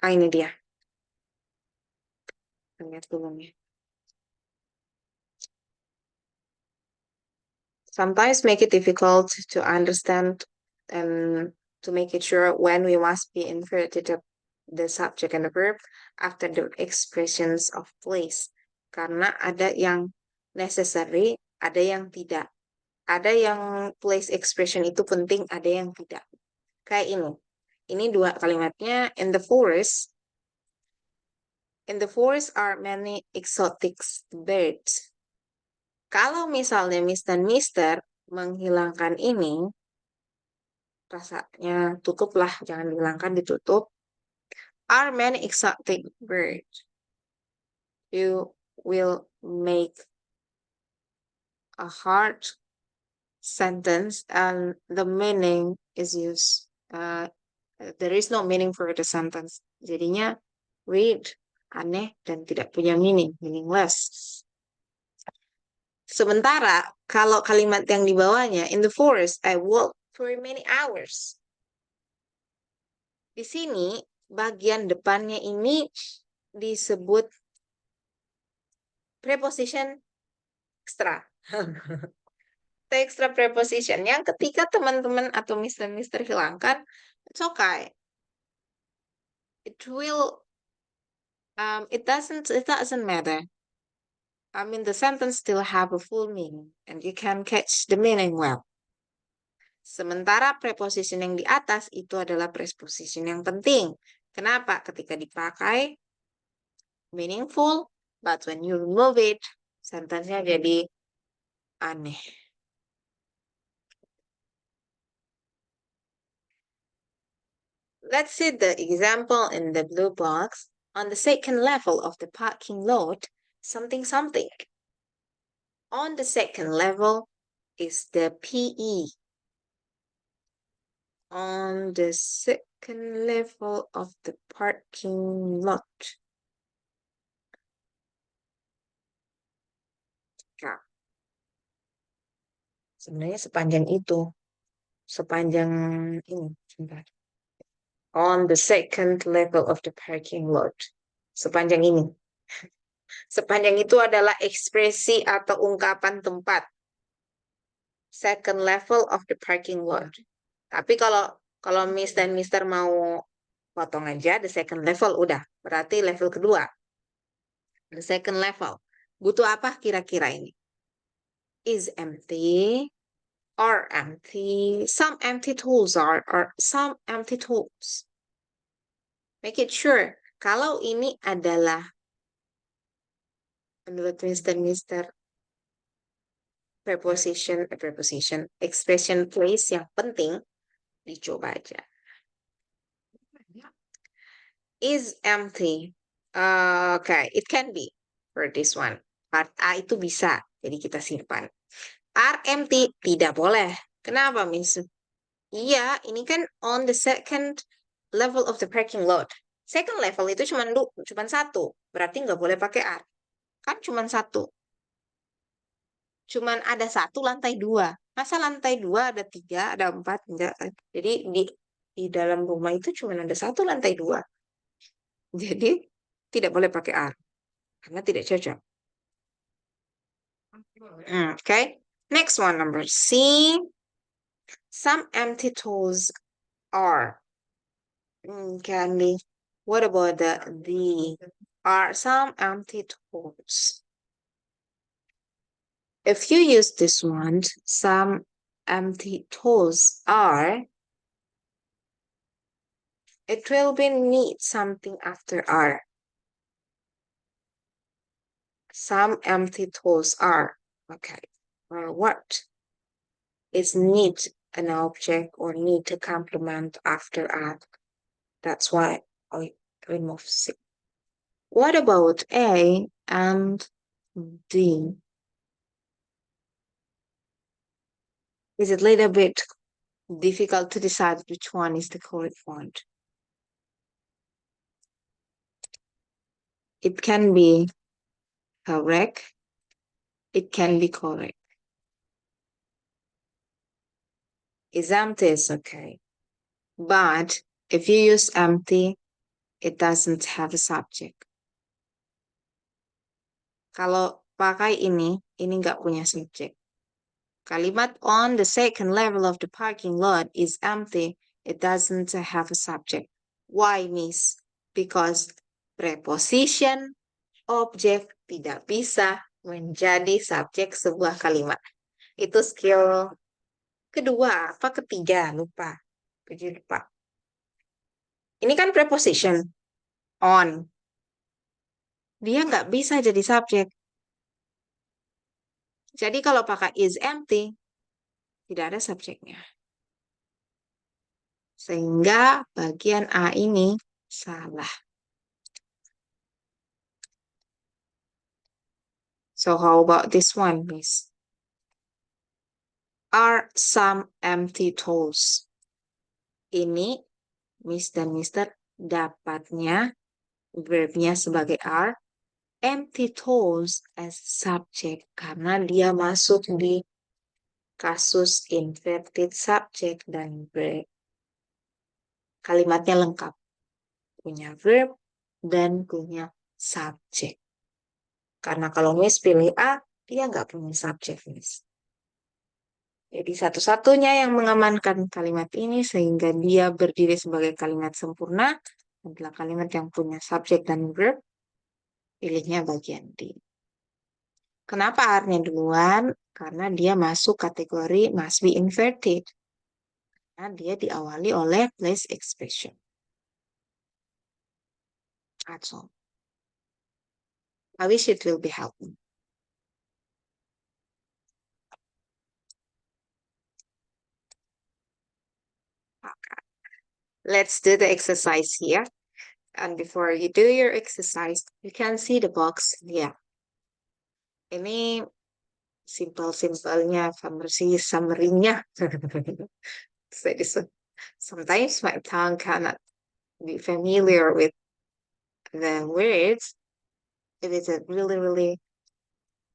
Ini dia. Lihat dulu nih. Sometimes make it difficult to understand and to make it sure when we must be inverted the subject and the verb after the expressions of place. Karena ada yang necessary, ada yang tidak. Ada yang place expression itu penting, ada yang tidak. Kayak ini. Ini dua kalimatnya. In the forest are many exotic birds. Kalau misalnya Miss dan Mister menghilangkan ini, rasanya tutuplah, jangan dihilangkan, ditutup. Are many exotic birds. You will make a hard sentence and the meaning is used. There is no meaning for the sentence. Jadinya weird, aneh, dan tidak punya meaning, meaningless. Sementara kalau kalimat yang di bawahnya, in the forest, I walked for many hours. Di sini, bagian depannya ini disebut preposition extra. Extra preposition yang ketika teman-teman atau Mister hilangkan, it's okay. It will, it doesn't matter. I mean, the sentence still have a full meaning and you can catch the meaning well. Sementara preposition yang di atas itu adalah preposition yang penting. Kenapa? Ketika dipakai meaningful, but when you remove it, sentence-nya jadi aneh. Let's see the example in the blue box. On the second level of the parking lot, something. On the second level is the PE. On the second level of the parking lot. Nah, sebenarnya sepanjang itu. Sepanjang ini. Sebentar. On the second level of the parking lot. Sepanjang ini. Sepanjang itu adalah ekspresi atau ungkapan tempat. Second level of the parking lot. Tapi kalau Miss dan Mister mau potong aja, the second level udah. Berarti level kedua. The second level. Butuh apa kira-kira ini? Is empty. Are empty. Some empty tools are. Or some empty tools. Make it sure. Kalau ini adalah menurut Miss dan Mister preposition, expression place yang penting, dicoba aja. Is empty. Okay, it can be for this one. Part A itu bisa, jadi kita simpan. Are empty tidak boleh. Kenapa, Miss? Iya, ini kan on the second level of the parking lot. Second level itu cuma satu, berarti nggak boleh pakai are. Kan cuma satu. Cuman ada satu lantai dua. Masa lantai dua ada tiga, ada empat, enggak kan? Jadi di dalam rumah itu cuma ada satu lantai dua. Jadi tidak boleh pakai are karena tidak cocok. Okay. Next one, number C. Some empty tools are. Candy. What about the are some empty tools? If you use this one, some empty tools are, it will be need something after are. Some empty tools are. Okay. What is need an object or need to complement after are? That's why I remove C. What about A and D? Is it a little bit difficult to decide which one is the correct one? It can be correct. It can be correct. Is empty is okay. But if you use empty, it doesn't have a subject. Kalau pakai ini nggak punya subjek. Kalimat on the second level of the parking lot is empty. It doesn't have a subject. Why, Miss? Because preposition, objek tidak bisa menjadi subjek sebuah kalimat. Itu skill kedua, apa ketiga? Lupa. Lupa. Ini kan preposition, on. Dia nggak bisa jadi subjek. Jadi kalau pakai is empty, tidak ada subjeknya. Sehingga bagian A ini salah. So how about this one, Miss? Are some empty tools? Ini Miss dan Mister dapatnya verbnya sebagai are, empty tools as subject karena dia masuk di kasus inverted subject dan verb. Kalimatnya lengkap. Punya verb dan punya subjek. Karena kalau Miss pilih A, dia nggak punya subjek, Miss. Jadi satu-satunya yang mengamankan kalimat ini sehingga dia berdiri sebagai kalimat sempurna adalah kalimat yang punya subjek dan verb. Pilihnya bagian D. Kenapa are-nya duluan? Karena dia masuk kategori must be inverted. Karena dia diawali oleh place expression. That's all. I wish it will be helpful. Okay. Let's do the exercise here. And before you do your exercise, you can see the box here. Ini simple-simpelnya, summary-nya. Sometimes my tongue cannot be familiar with the words. It is really, really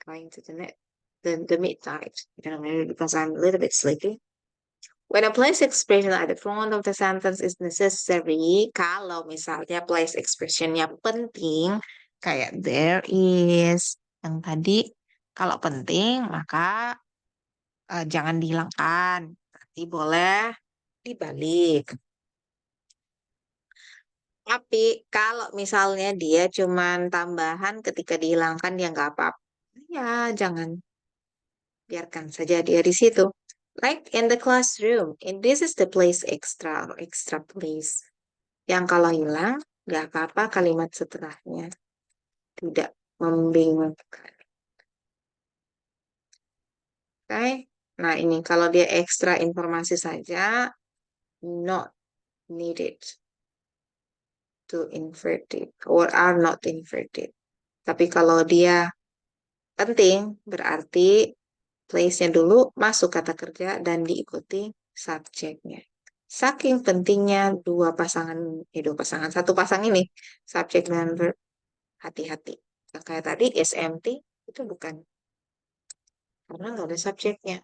going to the midnight, because I'm a little bit sleepy. When a place expression at the front of the sentence is necessary, kalau misalnya place expressionnya penting, kayak there is, yang tadi, kalau penting maka jangan dihilangkan, nanti boleh dibalik. Tapi kalau misalnya dia cuman tambahan ketika dihilangkan dia nggak apa-apa, ya jangan, biarkan saja dia di situ. Like in the classroom, and this is the place extra or extra place. Yang kalau hilang, nggak apa-apa kalimat setelahnya. Tidak membingungkan. Oke? Nah ini kalau dia ekstra informasi saja, not needed to invert it or are not inverted. Tapi kalau dia Penting berarti place-nya dulu masuk kata kerja dan diikuti subjeknya. Saking pentingnya dua pasangan, satu pasang ini, subjek dan verb, hati-hati. Kayak tadi SMT itu bukan, karena nggak ada subjeknya.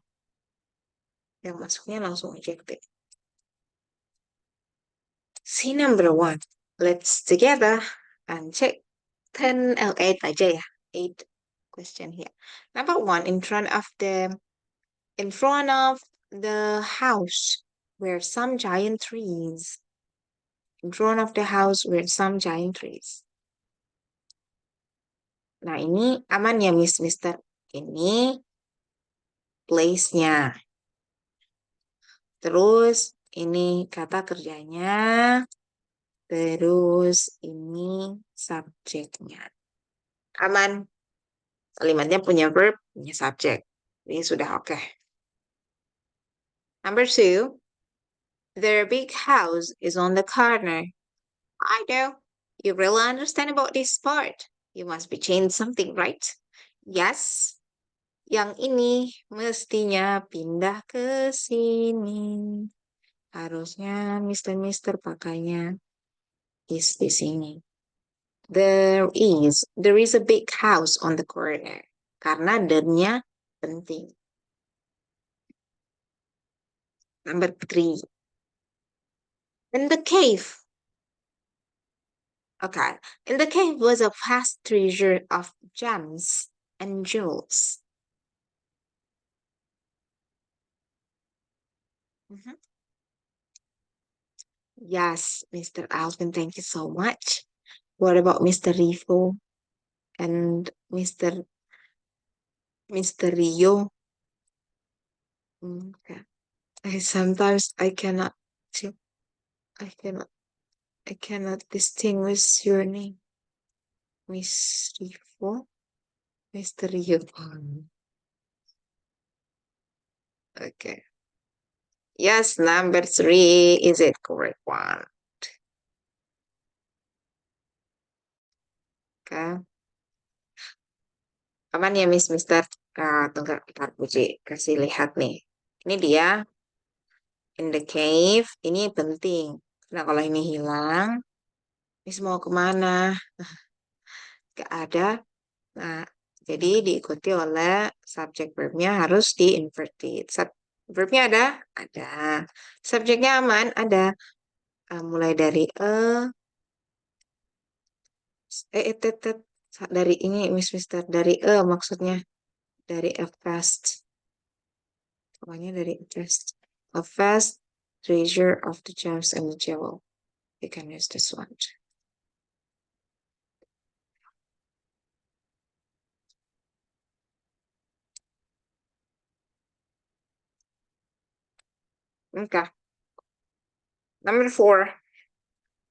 Yang masuknya langsung adjective. See number one. Let's together and check 8 aja ya. 8 question here. Number one, in front of the house were some giant trees. In front of the house were some giant trees. Nah, ini aman ya, Mister? Ini place-nya. Terus ini kata kerjanya. Terus ini subjeknya. Aman. Kalimatnya punya verb, punya subjek. Ini sudah oke. Number two, their big house is on the corner. I know. You really understand about this part. You must be changing something, right? Yes. Yang ini mestinya pindah ke sini. Harusnya Mister pakainya is di sini. There is a big house on the corner. Karena there-nya penting. Number three. In the cave. Okay. In the cave was a vast treasure of gems and jewels. Mhm. Yes, Mr. Alvin, thank you so much. What about Mr. Rivo and Mr. Rio? Okay. Sometimes I cannot I cannot distinguish your name. Miss Rivo, Mr. Rio. Okay. Yes, number 3 is it correct one. Okay. Aman ya Mister? Tunggu, ntar Puji kasih lihat nih. Ini dia in the cave. Ini penting. Nah kalau ini hilang, Miss mau kemana? Gak ada. Nah, jadi diikuti oleh subjek verbnya harus di-inverted. Verbnya ada? Ada. Subjeknya aman? Ada. Mulai dari dari ini Mister dari maksudnya dari a fast, pokoknya dari a fast treasure of the gems and the jewel. You can use this one. Okay. Number 4.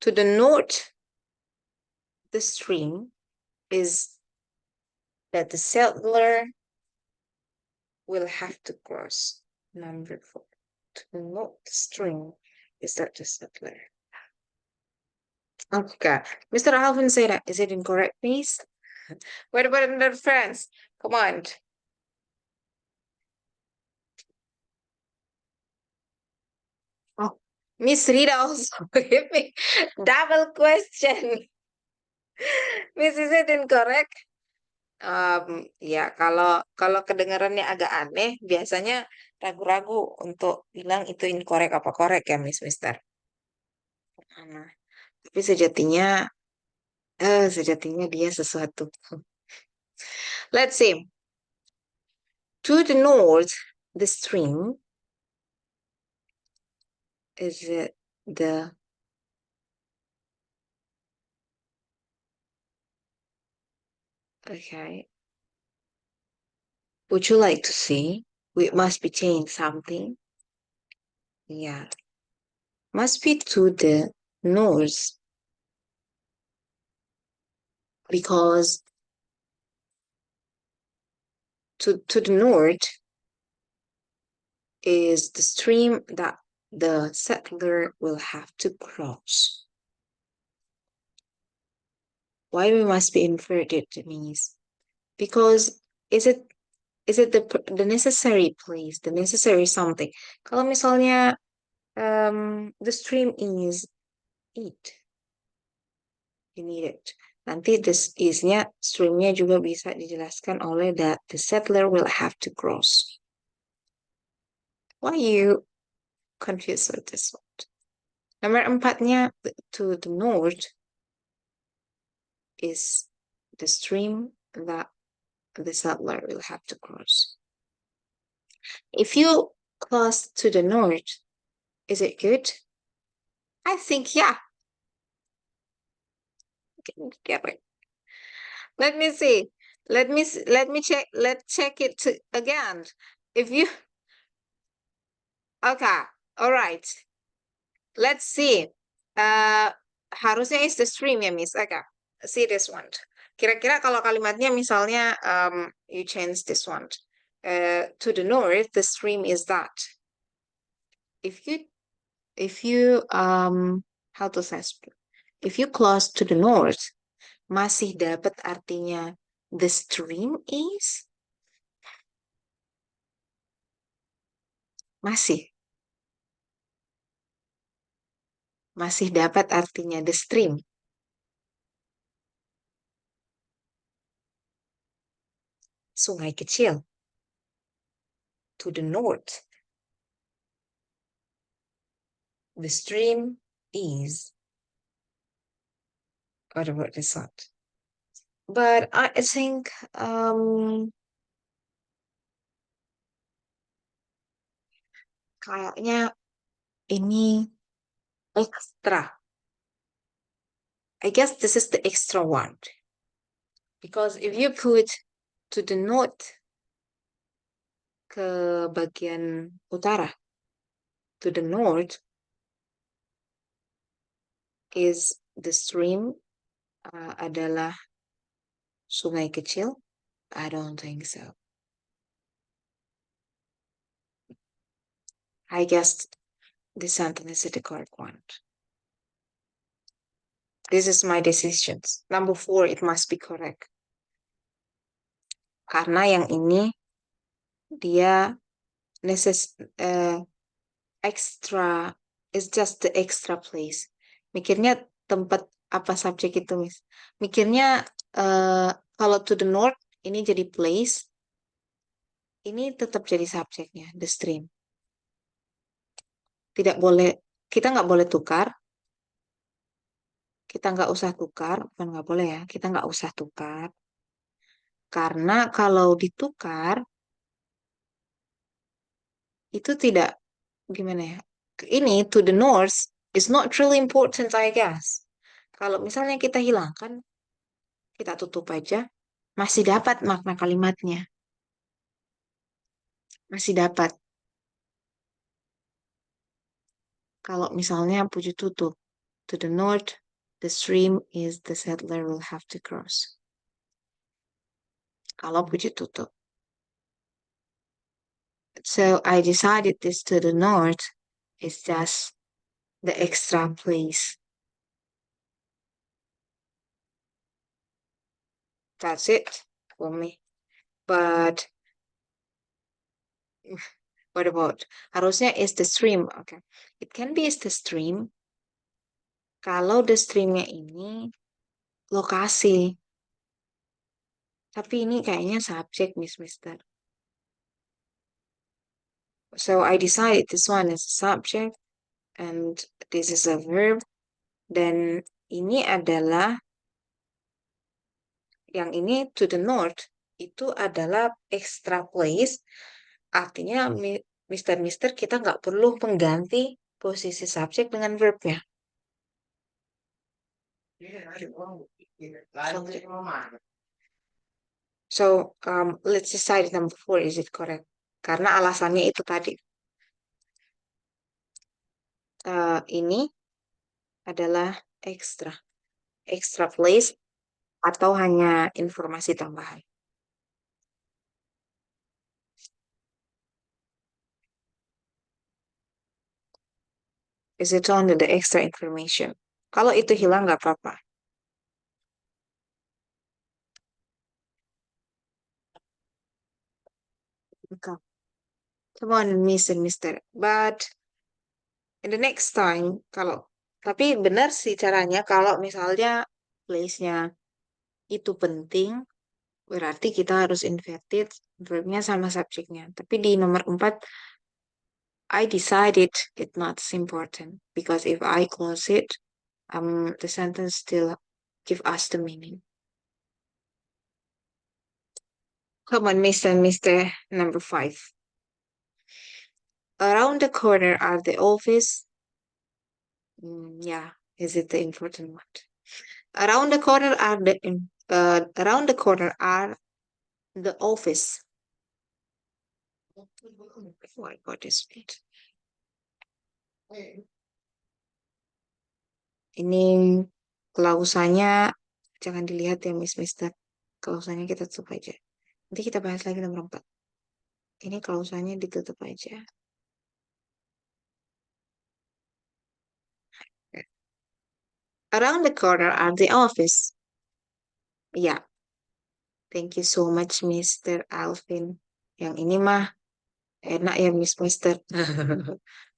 To the north, the stream is that the settler will have to cross. Number 4. To the north, the stream is that the settler. Okay. Mr. Alvin said that. Is it incorrect, please? What about another friends? Come on. Oh, Miss Rita also gave me double question. Miss, is it incorrect? Ya, kalau kedengarannya agak aneh, biasanya ragu-ragu untuk bilang itu incorrect apa correct ya, Mister. Nah, tapi sejatinya dia sesuatu. Let's see. To the north, the stream is the okay. Would you like to see? We must be changing something. Yeah. Must be to the north because to the north is the stream that the settler will have to cross. Why we must be inverted, means because is it the necessary place, the necessary something? Kalau misalnya the stream is it, you need it. Nanti this is-nya, streamnya juga bisa dijelaskan oleh that the settler will have to cross. Why you confused with this one? Nomor 4-nya, to the north is the stream that the settler will have to cross. If you cross to the north, is it good? I think yeah. Get it. Let me see. Let me check. Let's check it again. If you okay, all right. Let's see. Harusnya is the stream ya, Miss. Okay. See this one. Kira-kira kalau kalimatnya misalnya you change this one. To the north, the stream is that. If you how to say, if you close to the north, masih dapat artinya the stream is, masih dapat artinya the stream. Sungai kecil. To the north, the stream is. What about this one? But I think kayaknya ini extra. I guess this is the extra one. Because if you put to the north, ke bagian utara, to the north is the stream, adalah sungai kecil. I don't think so. I guess this sentence is the correct one. This is my decisions. Number 4, it must be correct. Karena yang ini dia extra, is just the extra place. Mikirnya tempat apa subjek itu, Miss? Mikirnya kalau to the north ini jadi place, ini tetap jadi subjeknya, the stream. Tidak boleh, kita nggak boleh tukar. Kita nggak usah tukar, bukan nggak boleh ya, kita nggak usah tukar. Karena kalau ditukar, itu tidak, gimana ya, ini to the north is not really important, I guess. Kalau misalnya kita hilangkan, kita tutup aja, masih dapat makna kalimatnya. Masih dapat. Kalau misalnya puji tutup, to the north, the stream is the settler will have to cross. Kalau puji tutup. So I decided this to the north is just the extra place. That's it for me. But what about, harusnya is the stream. Okay. It can be is the stream kalau the streamnya ini lokasi. Tapi ini kayaknya subjek, Mister. So I decided this one is a subject and this is a verb. Dan ini adalah, yang ini to the north, itu adalah extra place. Artinya, Mister, kita nggak perlu mengganti posisi subjek dengan verbnya. So, let's decide number 4, is it correct? Karena alasannya itu tadi. Ini adalah extra place atau hanya informasi tambahan. Is it only the extra information? Kalau itu hilang nggak apa-apa. Okay. Come on, Miss and Mister. But in the next time, tapi benar sih caranya kalau misalnya place-nya itu penting, berarti kita harus inverted verbnya sama subjeknya. Tapi di nomor 4, I decided it's not important because if I close it, the sentence still give us the meaning. Come on, Miss and Mister. Number 5. Around the corner are the office. Yeah, is it the important one? Around the corner are the office. Oh, I got this right. Ini klausannya jangan dilihat ya Miss Mister. Klausannya kita tutup aja. Nanti kita bahas lagi nomor 4. Ini klausannya ditutup aja. Around the corner are the office. Ya, thank you so much Mr. Alvin. Yang ini mah enak ya Miss Mister.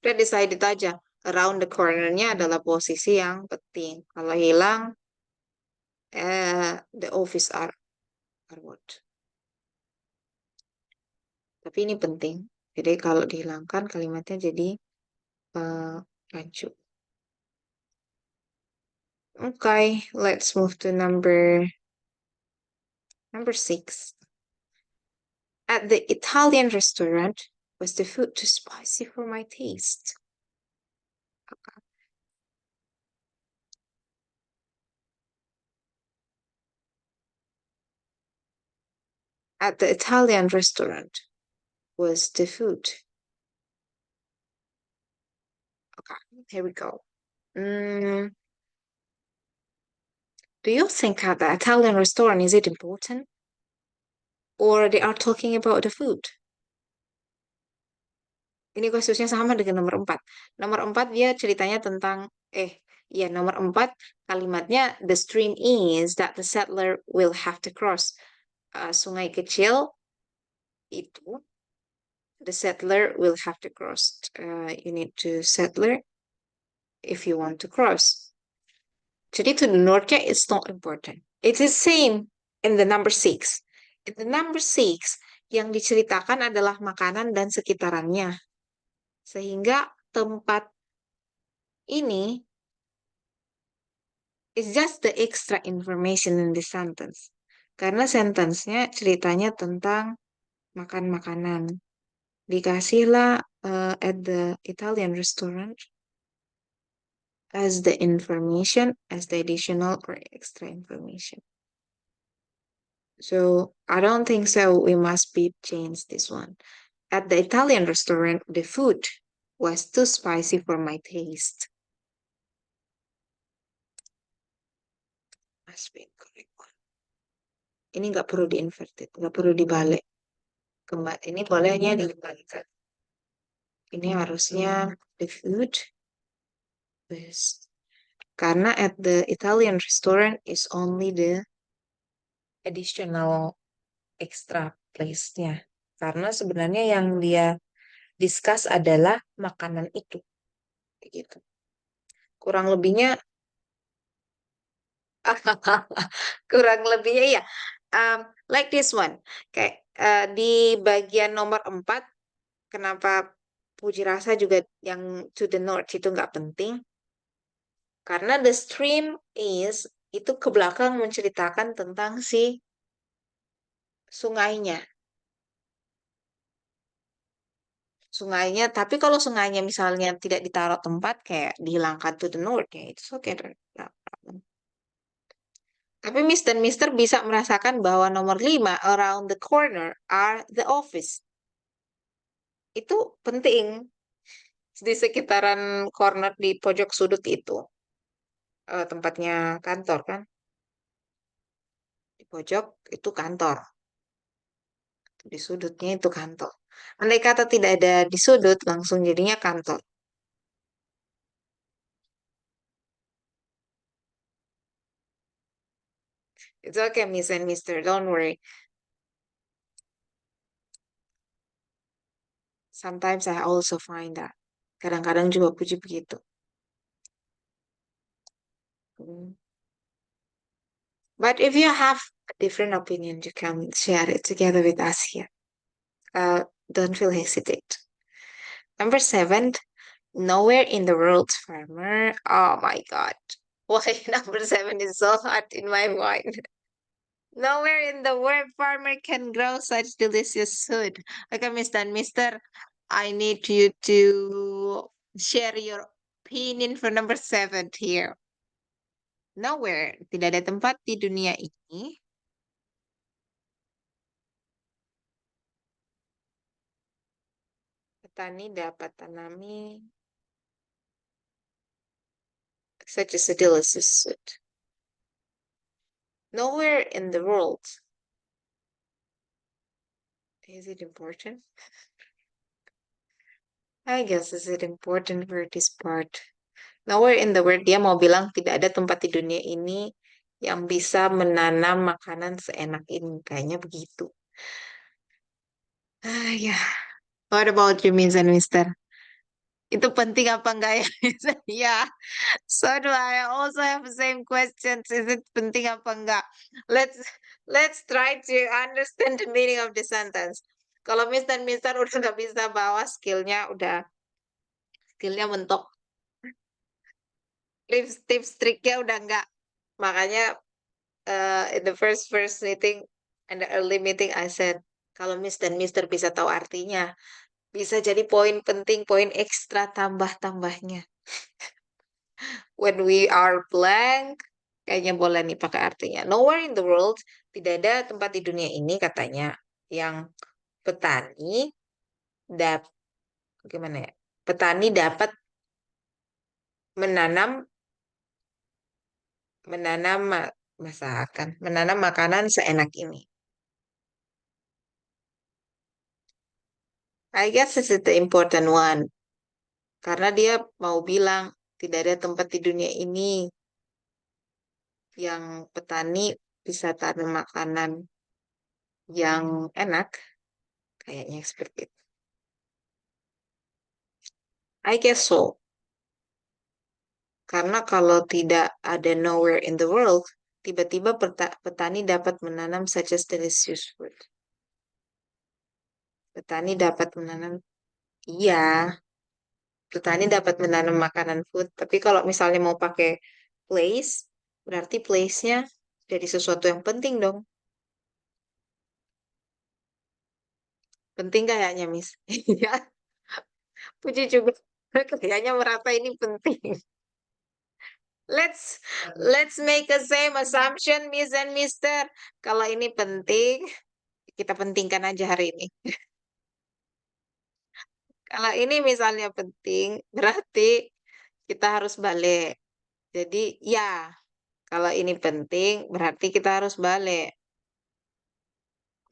Udah decided aja. Around the corner-nya adalah posisi yang penting. Kalau hilang, the office are what? Tapi ini penting. Jadi kalau dihilangkan kalimatnya jadi rancu. Okay, let's move to number 6. At the Italian restaurant, was the food too spicy for my taste? Okay. At the Italian restaurant, was the food? Okay, here we go. Do you think at the Italian restaurant is it important? Or they are talking about the food? Ini kasusnya sama dengan nomor 4. Nomor 4 dia ceritanya tentang, nomor 4 kalimatnya, the stream is that the settler will have to cross. Sungai kecil itu, the settler will have to cross. You need to settler if you want to cross. Jadi to the north it's not important. It is same in the number 6. In the number 6, yang diceritakan adalah makanan dan sekitarannya. Sehingga tempat ini is just the extra information in the sentence. Karena sentence-nya ceritanya tentang makan makanan. Dikasihlah at the Italian restaurant as the information, as the additional or extra information. So I don't think so. We must be change this one. At the Italian restaurant, the food was too spicy for my taste. Must be correct one. Ini nggak perlu di-inverted, nggak perlu dibalik. Ini bolehnya dibalikan. Ini harusnya the food was, karena at the Italian restaurant is only the additional extra place-nya. Karena sebenarnya yang dia discuss adalah makanan itu. Gitu. Kurang lebihnya kurang lebihnya ya. Like this one. Kayak di bagian nomor 4, kenapa Puji Rasa juga yang to the north itu nggak penting? Karena the stream is itu ke belakang menceritakan tentang si sungainya. Sungainya, tapi kalau sungainya misalnya tidak ditaruh tempat kayak dihilangkan to the north ya itu oke. No problem. Tapi Miss dan Mister bisa merasakan bahwa nomor 5 around the corner are the office. Itu penting di sekitaran corner di pojok sudut itu. Tempatnya kantor kan. Di pojok itu kantor. Di sudutnya itu kantor. Andai kata tidak ada di sudut, langsung jadinya kantor. It's okay, Miss and Mister, don't worry. Sometimes I also find that. Kadang-kadang juga puji begitu. Hmm. But if you have a different opinion, you can share it together with us here. Don't feel hesitate. Number 7, nowhere in the world, farmer. Oh my God. Why number 7 is so hot in my mind? Nowhere in the world farmer can grow such delicious food. Okay, Mr. and Mister, I need you to share your opinion for number 7 here. Nowhere, tidak ada tempat di dunia ini petani dapat tanami such as a delicious food. Nowhere in the world. Is it important? I guess is it important for this part. Nowhere in the world, dia mau bilang tidak ada tempat di dunia ini yang bisa menanam makanan seenak ini. Kayaknya begitu. Ah, ya. What about you, Miss and Mister? Itu penting apa enggak ya? Ya. So do I also have the same questions. Is it penting apa enggak? Let's let's try to understand the meaning of the sentence. Kalau Miss dan Mister udah nggak bisa bawa skillnya mentok, tips triknya udah enggak. Makanya in the first meeting and the early meeting I said kalau Miss dan Mister bisa tahu artinya, bisa jadi poin penting, poin ekstra tambah-tambahnya. When we are blank, kayaknya boleh nih pakai artinya. Nowhere in the world, tidak ada tempat di dunia ini katanya yang petani dapat gimana ya? Petani dapat menanam menanam masakan, menanam makanan seenak ini. I guess this is the important one. Karena dia mau bilang tidak ada tempat di dunia ini yang petani bisa tanam makanan yang enak, kayaknya seperti itu. I guess so. Karena kalau tidak ada nowhere in the world, tiba-tiba petani dapat menanam such as delicious food. Petani dapat menanam, iya, petani dapat menanam makanan food. Tapi kalau misalnya mau pakai place, berarti place-nya jadi sesuatu yang penting dong. Penting kayaknya, Miss. Iya, puji juga. Kayaknya merasa ini penting. Let's let's make a same assumption, Miss and Mister. Kalau ini penting, kita pentingkan aja hari ini. Kalau ini misalnya penting, berarti kita harus balik. Jadi ya, kalau ini penting, berarti kita harus balik.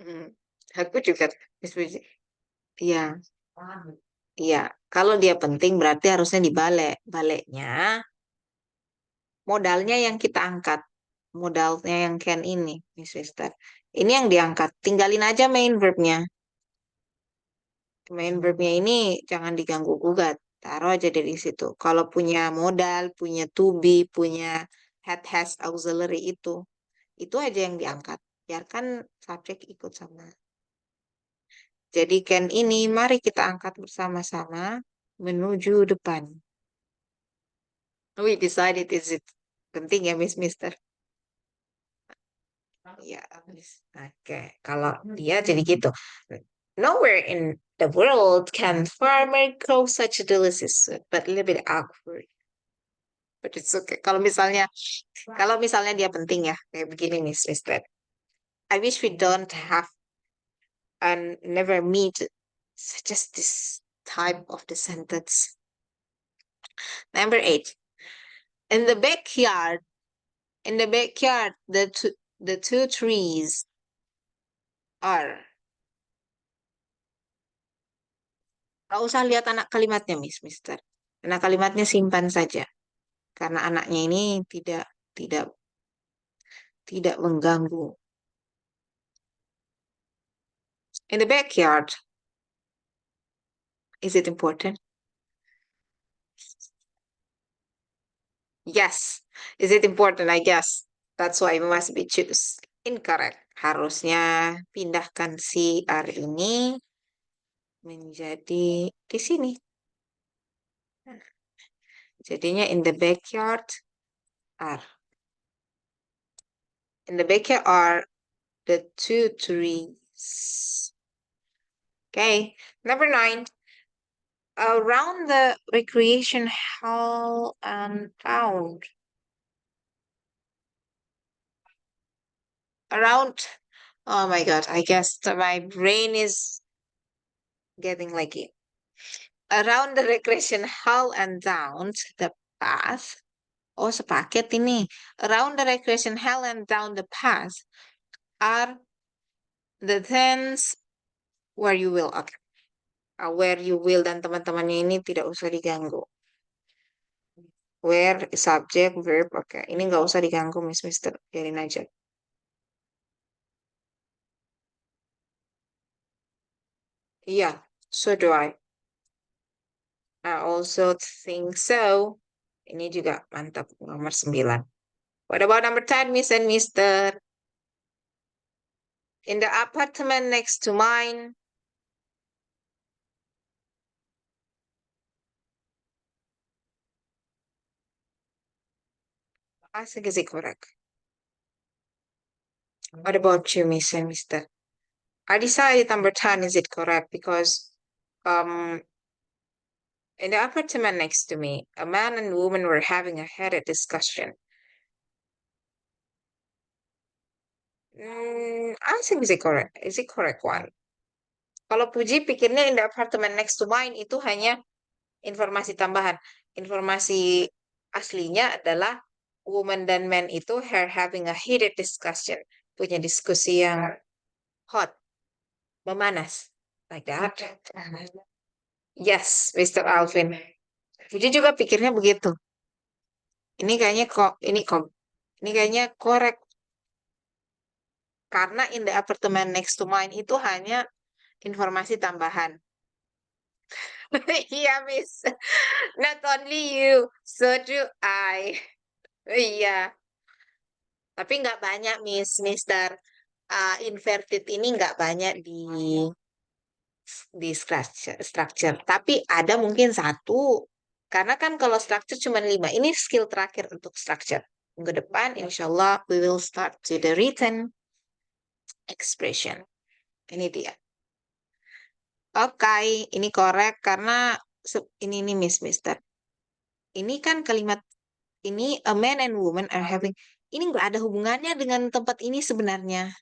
Hmm, aku juga setuju. Iya, iya. Kalau dia penting, berarti harusnya dibalik. Baliknya, modalnya yang kita angkat. Modalnya yang can ini, Miss Sister. Ini yang diangkat. Tinggalin aja main verbnya. Main verbnya ini jangan diganggu gugat. Taruh aja dari situ. Kalau punya modal, punya to be, punya had has auxiliary itu aja yang diangkat. Biarkan subjek ikut sama. Jadi can ini mari kita angkat bersama-sama menuju depan. We decided is it penting ya Miss Mister? Ya, Miss. Oke, kalau dia jadi gitu. Nowhere in the world can farmer grow such a delicious food, but a little bit awkward. But it's okay. Kalau misalnya dia penting ya, kayak begini nih, Mister. I wish we don't have and never meet just this type of the sentence. Number 8. In the backyard, the two trees are. Gak usah lihat anak kalimatnya, Mister. Anak kalimatnya simpan saja, karena anaknya ini tidak tidak mengganggu. In the backyard, Is it important? Yes. Is it important? I guess. That's why it must be choose. Incorrect. Harusnya pindahkan si R ini menjadi di sini. Jadinya in the backyard are. In the backyard are the 2 trees. Okay. Number 9. Around the recreation hall and town. Around. Oh my God. I guess my brain is getting like it. Around the recreation hall and down the path. Oh, sepaket ini. Around the recreation hall and down the path are the tents where you will. Okay. Where you will dan teman-temannya ini tidak usah diganggu. Where, subject, verb. Oke. Ini nggak usah diganggu, Mister. Biarin aja. Iya, so do I. I also think so. Ini juga mantap, nomor 9. What about number 10, Miss and Mister? In the apartment next to mine. I think is it correct? What about you, Miss and Mister? I decided number 10 is it correct because in the apartment next to me, a man and woman were having a heated discussion. I think is it correct? Is it correct one? Kalau Puji pikirnya in the apartment next to mine itu hanya informasi tambahan. Informasi aslinya adalah woman dan man itu having a heated discussion. Punya diskusi yang hot, memanas. Like that. Yes, Mr. Alvin. Puji juga pikirnya begitu. Ini kayaknya ini kayaknya korek. Karena in the apartment next to mine itu hanya informasi tambahan. Iya, Miss. Not only you, so do I. Iya. Tapi nggak banyak, Mister. Inverted ini nggak banyak di structure. Tapi ada mungkin satu. Karena kan kalau structure cuma 5. Ini skill terakhir untuk structure. Minggu depan, insya Allah, we will start to the written expression. Ini dia. Oke, ini korek karena ini Mister. Ini kan kalimat ini a man and woman are having. Ini nggak ada hubungannya dengan tempat ini sebenarnya.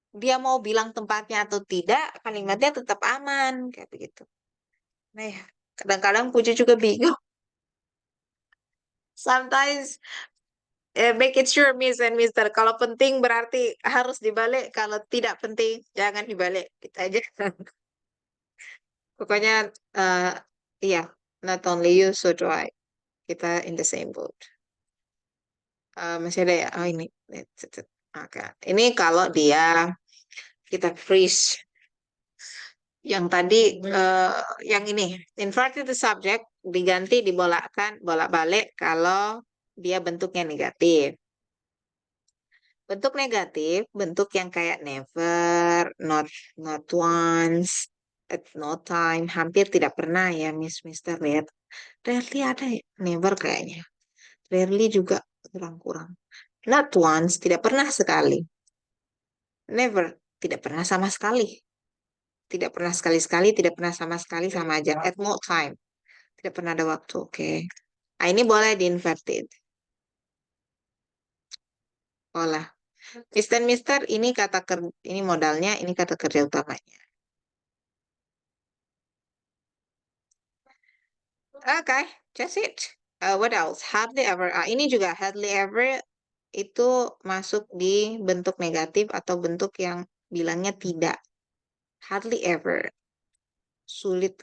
Dia mau bilang tempatnya atau tidak, kalimatnya tetap aman kayak begitu. Nah, ya, kadang-kadang Puji juga bingung. Sometimes make it sure, Miss and Mister. Kalau penting berarti harus dibalik. Kalau tidak penting jangan dibalik. Kita aja. Pokoknya iya, not only you, so do I. Kita in the same boat. Masih ada ya? Oh ini. Oke. Ini kalau dia kita freeze. Yang tadi yang ini inverted the subject diganti bolak-balik kalau dia bentuknya negatif. Bentuk negatif, bentuk yang kayak never, not once, at no time, hampir tidak pernah ya Mister lihat. Rarely ada ya, never kayaknya. Rarely juga kurang-kurang. Not once, tidak pernah sekali. Never, tidak pernah sama sekali. Tidak pernah sekali-sekali, tidak pernah sama sekali, sama aja. At no time. Tidak pernah ada waktu, oke. Nah, ini boleh di-inverted. Olah. Mister, ini ini modalnya, ini kata kerja utamanya. Okay, that's it. What else? Hardly ever. Ini juga hardly ever itu masuk di bentuk negatif atau bentuk yang bilangnya tidak. Hardly ever. Sulit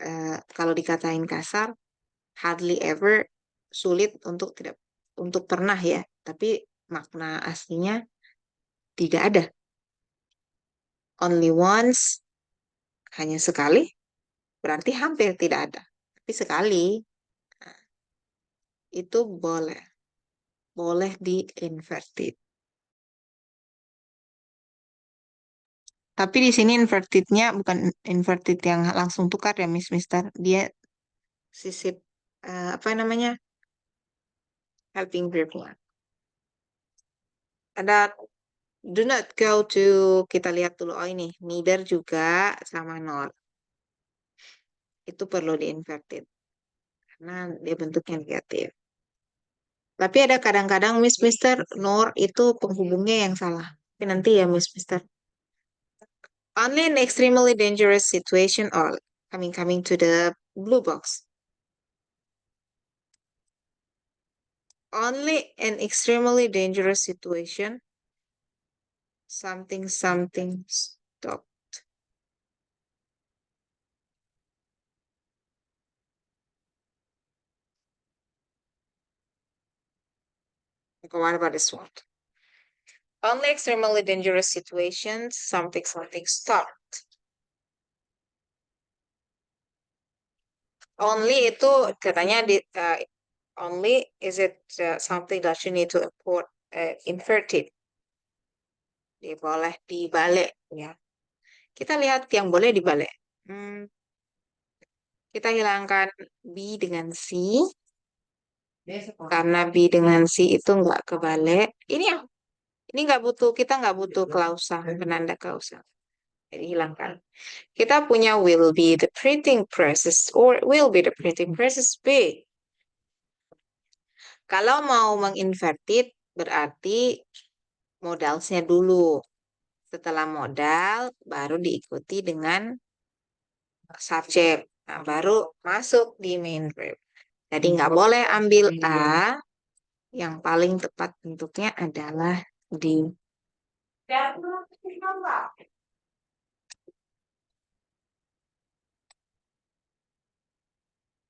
kalau dikatain kasar, hardly ever sulit untuk pernah ya. Tapi makna aslinya tidak ada. Only once, hanya sekali. berarti hampir tidak ada. Tapi sekali, nah, itu boleh di inverted. Tapi di sini invertednya bukan inverted yang langsung tukar ya, Mister. Dia sisip apa namanya, helping verbnya. Ada do not go to, kita lihat dulu. Oh ini, neither juga sama nor. Itu perlu di inverted karena dia bentuknya negatif. Tapi ada kadang-kadang Mister nor itu penghubungnya yang salah. Tapi nanti ya Mister. Only an extremely dangerous situation or coming to the blue box. Only an extremely dangerous situation. Something stop. Okay, what about this one? Only extremely dangerous situations. Something stop. Only itu katanya only is it something that you need to import inverted. Dia boleh dibalik ya. Kita lihat yang boleh dibalik. Kita hilangkan B dengan C. Karena B dengan C itu nggak kebalik. Ini nggak butuh, kita nggak butuh klausa, penanda klausa. Jadi hilangkan. Kita punya will be the printing presses or will be the printing presses B. Kalau mau menginverted berarti modalnya dulu. Setelah modal baru diikuti dengan subjek. Nah, baru masuk di main verb. Jadi nggak boleh ambil A. Yang paling tepat bentuknya adalah di.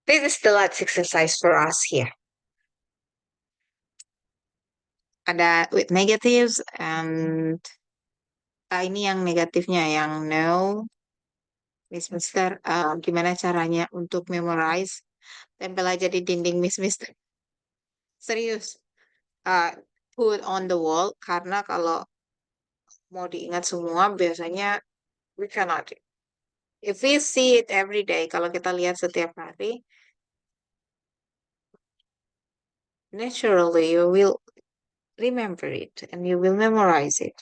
This is the last exercise for us here. Ada with negatives and ini yang negatifnya yang no. Mister, gimana caranya untuk memorize? Tempel aja di dinding, Mister. Serius. Put on the wall karena kalau mau diingat semua biasanya we cannot. If we see it every day, kalau kita lihat setiap hari, naturally you will remember it and you will memorize it.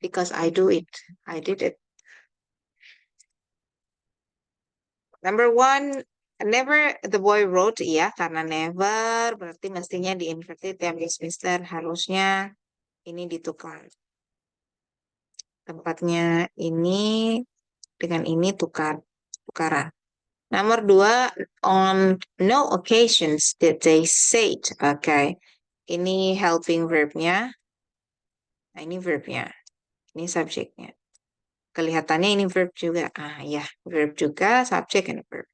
Because I do it. I did it. Number one, never the boy wrote, ya, karena never berarti mestinya di inverted ya, Mister. Harusnya ini ditukar. Tempatnya ini dengan ini tukaran. Nomor dua, on no occasions did they say it. Oke. Ini helping verbnya. Nah, ini verbnya. Ini subjeknya. Kelihatannya ini verb juga. Ya, verb juga, subject and verb.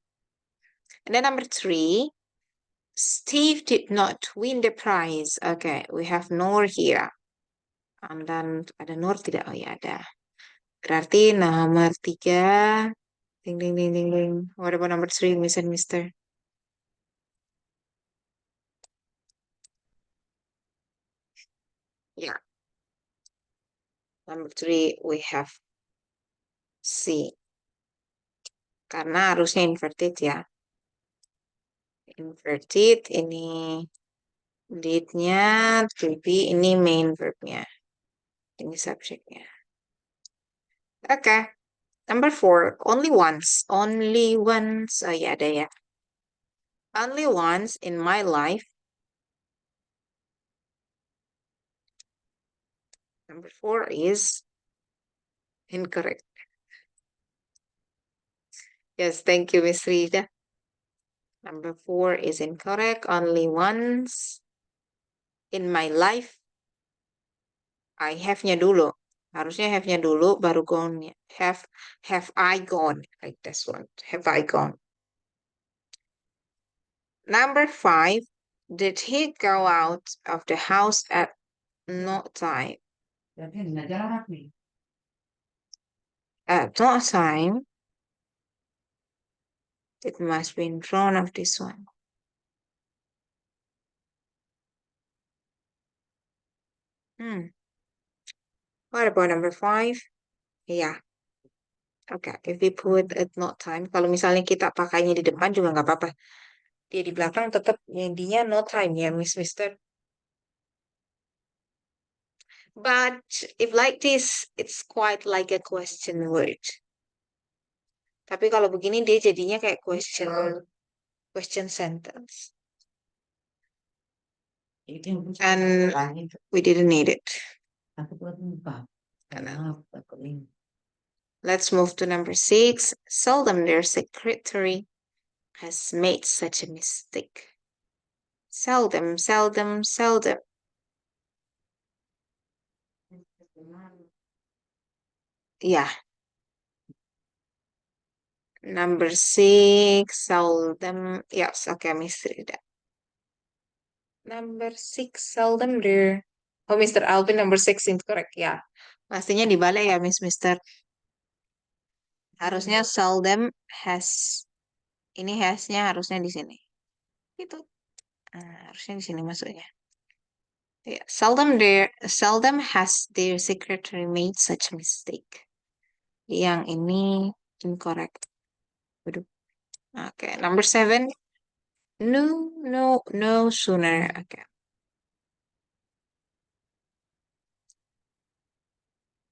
And then number three, Steve did not win the prize. Okay, we have nor here. Dan ada nor tidak? Oh ya, ada. Berarti nomor tiga. Ding, ding, ding, ding, ding. What about number three, Miss and Mister? Yeah. Number three, we have C. Karena harusnya inverted ya. Inverted, ini did-nya, to be, ini main verb-nya. Ini subject-nya. Okay. Number four, only once. Only once. Oh ya, ada ya. Only once in my life. Number four is incorrect. Yes, thank you, Miss Rita. Number four is incorrect. Only once in my life. I have-nya dulu. Harusnya have-nya dulu, baru gone. Have I gone? Like this one. Have I gone? Number five, did he go out of the house at no time? At no time. It must be in front of this one. What about number 5? Yeah. Okay, if we put at not time, kalau misalnya kita pakainya di depan juga nggak apa-apa. Dia di belakang tetap intinya no time ya, Mister. But if like this, it's quite like a question word. Tapi kalau begini dia jadinya kayak question sentence. And we didn't need it. Let's move to number 6. Seldom their secretary has made such a mistake. Seldom, seldom, seldom. Yeah. Number 6, seldom. Yes, okay, Miss Rida. Number 6, seldom there. Oh, Mr. Alvin, number 6 incorrect. Ya. Pastinya dibalik ya, Mister. Harusnya seldom has. Ini has-nya harusnya di sini. Itu. Harusnya di sini masuknya. Yeah. Seldom has their secretary made such a mistake. Yang ini incorrect. Waduh. Okay, number 7. No sooner. Okay.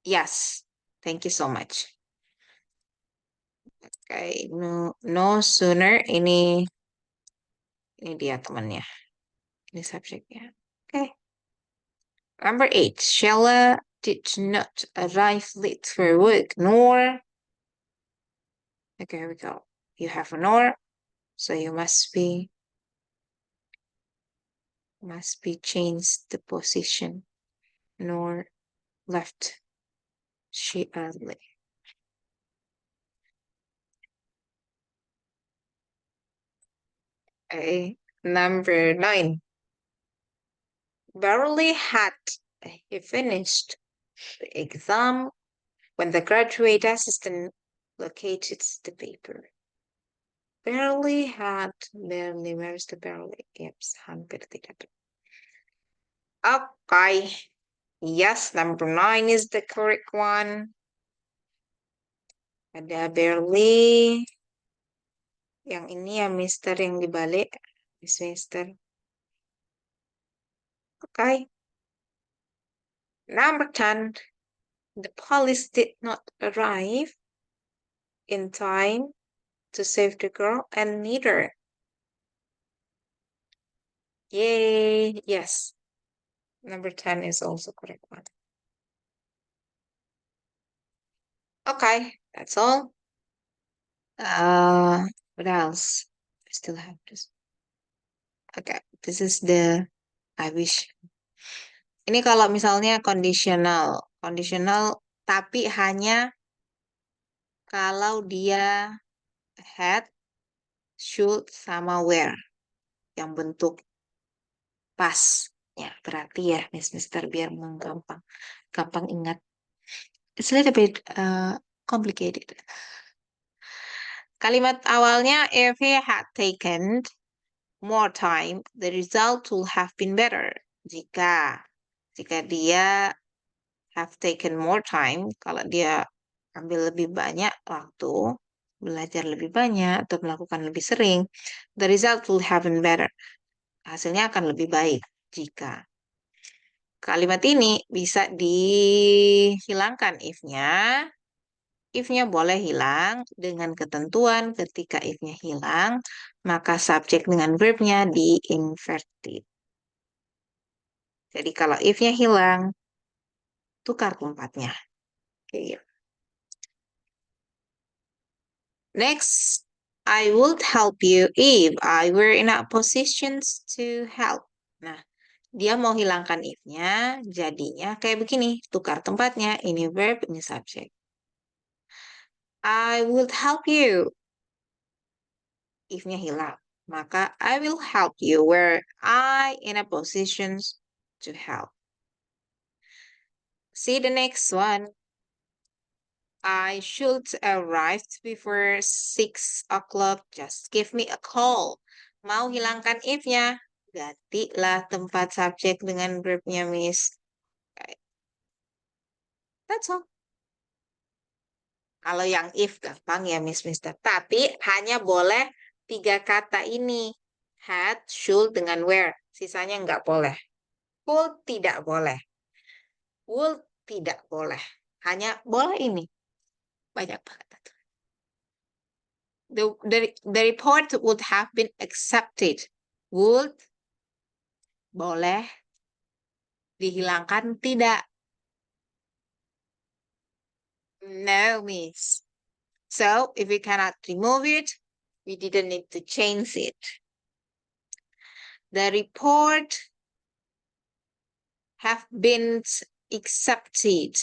Yes. Thank you so much. Okay, no sooner. Ini dia temannya. Ini subjeknya. Okay. Number 8. Sheila did not arrive late for work, nor. Okay, here we go. You have a nor, so you must be changed the position. Nor left she early. Okay. Number 9. Barely had he finished the exam when the graduate assistant located the paper. Barely, where's the barely? Yes, hampir tidak. Okay. Yes, number 9 is the correct one. Ada barely. Yang ini ya Mister yang dibalik. Mister. Okay. Number 10. The police did not arrive in time to save the girl, and neither. Yay. Yes. Number 10 is also correct one. Okay, that's all. What else? I still have this. Okay, this is the I wish. Ini kalau misalnya conditional tapi hanya kalau dia had, should, sama were yang bentuk pas. Ya, berarti ya, Mister biar gampang ingat. It's a little bit complicated. Kalimat awalnya, if he had taken more time, the result would have been better. Jika dia have taken more time, kalau dia ambil lebih banyak waktu, belajar lebih banyak, atau melakukan lebih sering, the result will have been better. Hasilnya akan lebih baik jika. Kalimat ini bisa dihilangkan if-nya. If-nya boleh hilang dengan ketentuan ketika if-nya hilang, maka subjek dengan verb-nya di-inverted. Jadi kalau if-nya hilang, tukar tempatnya. Okay. Next, I would help you if I were in a position to help. Nah, dia mau hilangkan if-nya, jadinya kayak begini. Tukar tempatnya, ini verb, ini subjek. I would help you. If-nya hilang. Maka I will help you where I in a position to help. See the next one. I should arrive before 6 o'clock. Just give me a call. Mau hilangkan if-nya? Gantilah tempat subjek dengan verb-nya, Miss. Okay. That's all. Kalau yang if gampang ya, Miss Mister. Tapi hanya boleh 3 kata ini. Had, should, dengan where. Sisanya nggak boleh. Could tidak boleh. Would tidak boleh. Hanya boleh ini. Banyak banget. The report would have been accepted. Would boleh dihilangkan tidak. No, Miss. So, if we cannot remove it, we didn't need to change it. The report have been accepted.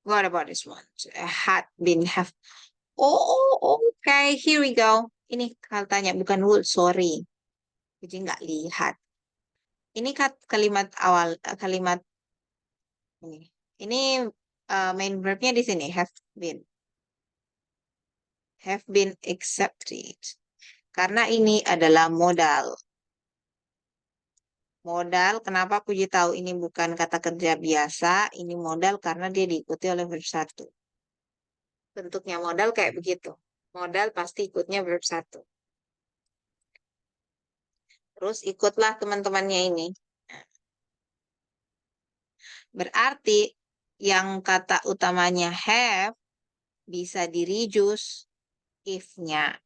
What about this one? Had been, have. Oh, okay, here we go. Ini katanya bukan would, sorry. Jadi nggak lihat. Ini kalimat awal, kalimat ini. Ini main verbnya di sini, have been. Have been accepted. Karena ini adalah modal. Modal, kenapa Puji tahu ini bukan kata kerja biasa, ini modal karena dia diikuti oleh verb 1. Bentuknya modal kayak begitu. Modal pasti ikutnya verb 1. Terus ikutlah teman-temannya ini. Berarti yang kata utamanya have bisa di-reduce if-nya.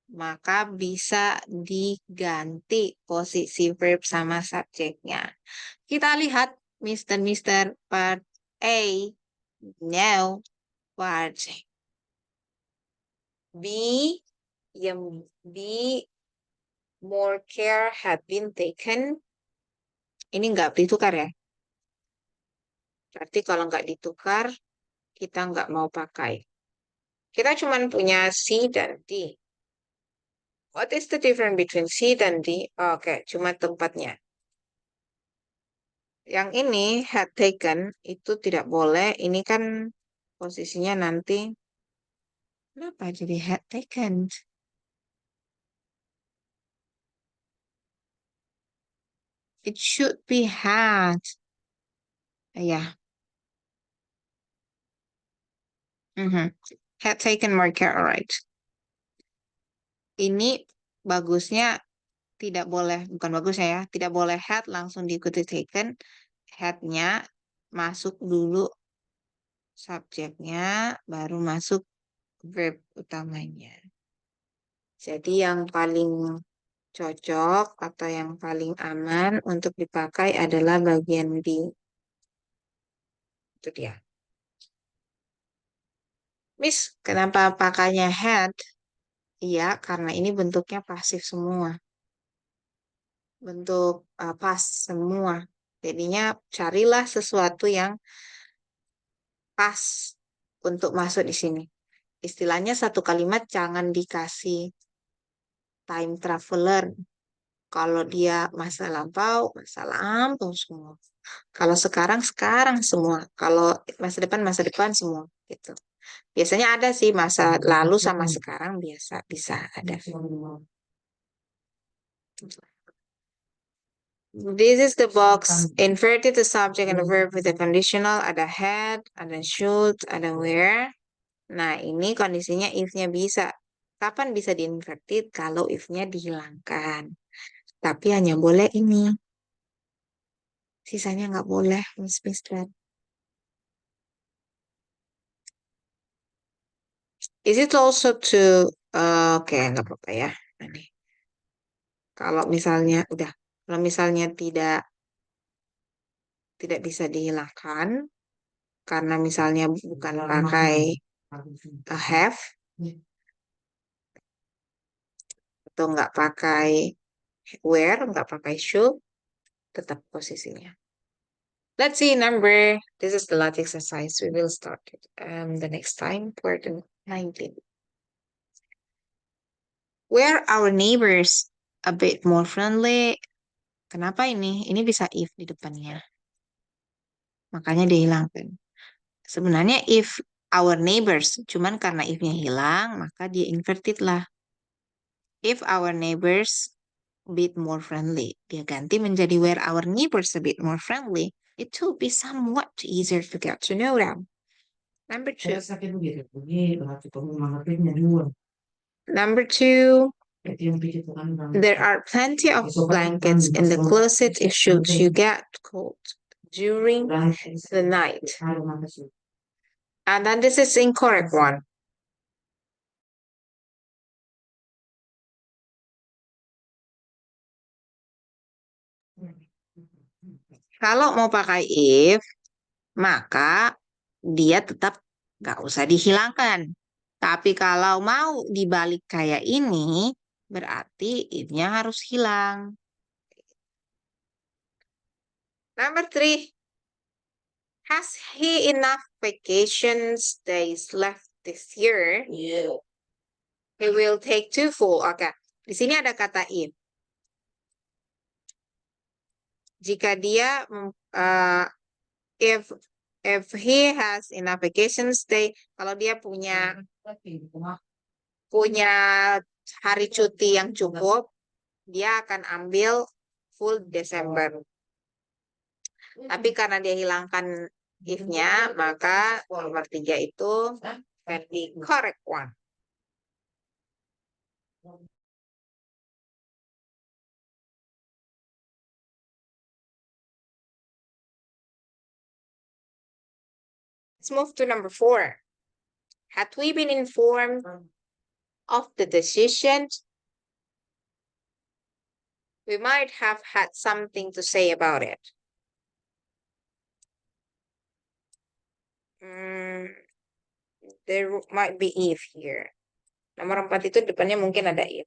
Maka bisa diganti posisi verb sama subjeknya. Kita lihat Mr. part A. No. Part B. Yang B. More care had been taken. Ini nggak ditukar ya. Berarti kalau nggak ditukar, kita nggak mau pakai. Kita cuma punya C dan D. What is the difference between C dan D? Oke, cuma tempatnya. Yang ini had taken itu tidak boleh. Ini kan posisinya nanti. Kenapa jadi had taken? It should be had. Ya. Had taken more care, alright. Ini bagusnya tidak boleh, bukan bagusnya ya, tidak boleh had langsung diikuti taken. Had-nya masuk dulu subjeknya, baru masuk verb utamanya. Jadi yang paling cocok atau yang paling aman untuk dipakai adalah bagian B. Itu dia. Miss, kenapa pakainya had? Iya, karena ini bentuknya pasif semua. Bentuk pas semua. Jadinya carilah sesuatu yang pas untuk masuk di sini. Istilahnya satu kalimat jangan dikasih time traveler. Kalau dia masa lampau semua. Kalau sekarang, sekarang semua. Kalau masa depan semua. Gitu. Biasanya ada sih masa lalu sama sekarang bisa ada. This is the box. Inverted the subject and the verb with a conditional. Ada had, ada should, ada where. Nah, ini kondisinya if-nya bisa. Kapan bisa di-inverted? Kalau if-nya dihilangkan. Tapi hanya boleh ini. Sisanya nggak boleh, Miss Mister. Is it also to... Oke, nggak apa-apa ya. Ini. Kalau misalnya tidak bisa dihilangkan, karena misalnya bukan pakai have, atau nggak pakai where, nggak pakai should, tetap posisinya. Let's see number. This is the last exercise. We will start it the next time for the 19. Where our neighbors a bit more friendly? Kenapa ini? Ini bisa if di depannya. Makanya dihilangkan. Sebenarnya if our neighbors, cuman karena if-nya hilang, maka dia inverted lah. If our neighbors bit more friendly, dia ganti menjadi where our neighbors a bit more friendly. It will be somewhat easier to get to know them. Number two. Number two, there are plenty of blankets in the closet should you get cold during the night. And then this is incorrect one. Kalau mau pakai if, maka dia tetap nggak usah dihilangkan. Tapi kalau mau dibalik kayak ini, berarti if-nya harus hilang. Number three, has he enough vacation days left this year? Yeah. He will take two full. Oke, di sini ada kata if. Jika dia if he has enough vacation stay, kalau dia punya hari cuti yang cukup, dia akan ambil full Desember. Tapi karena dia hilangkan if-nya, maka nomor 3 itu can be correct one. Let's move to number 4. Had we been informed of the decision, we might have had something to say about it. There might be if here. Nomor 4 itu depannya mungkin ada if.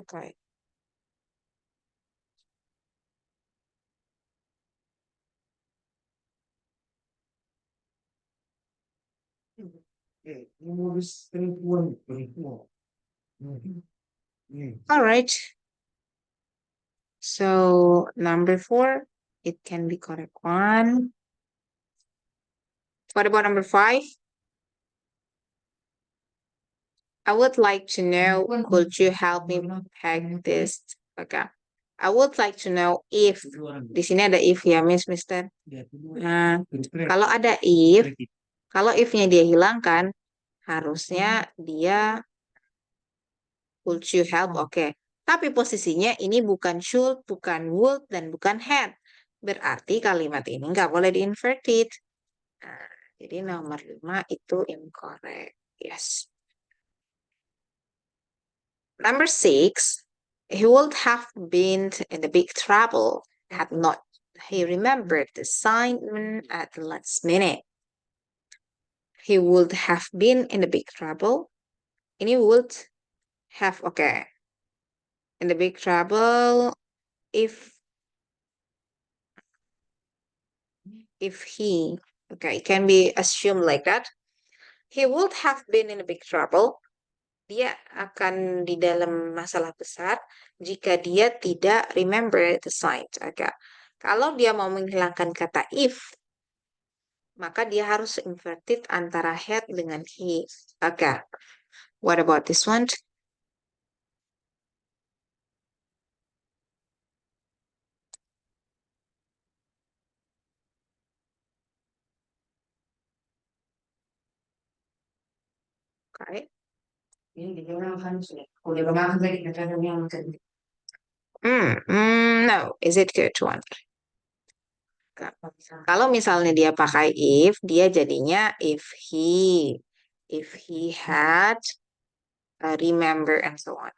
Okay. All right. So number 4, it can be correct one. What about number 5? I would like to know, could you help me pack this? Okay. I would like to know if, di sini ada if ya, Mister. Nah, kalau ada kalau if-nya dia hilangkan, harusnya dia could you help? Oke. Tapi posisinya ini bukan should, bukan would, dan bukan had. Berarti kalimat ini nggak boleh di-inverted. Nah, jadi nomor 5 itu incorrect. Yes. Number 6, he would have been in a big trouble had not he remembered the assignment at the last minute. He would have been in a big trouble. Ini would have, okay. In a big trouble if he, okay, it can be assumed like that. He would have been in a big trouble. Dia akan di dalam masalah besar jika dia tidak remember the sign. Okay. Kalau dia mau menghilangkan kata if, maka dia harus inverted antara had dengan he. Okay. What about this one? Okay. No, is it good one? Kalau misalnya dia pakai if, dia jadinya if he had, remember and so on.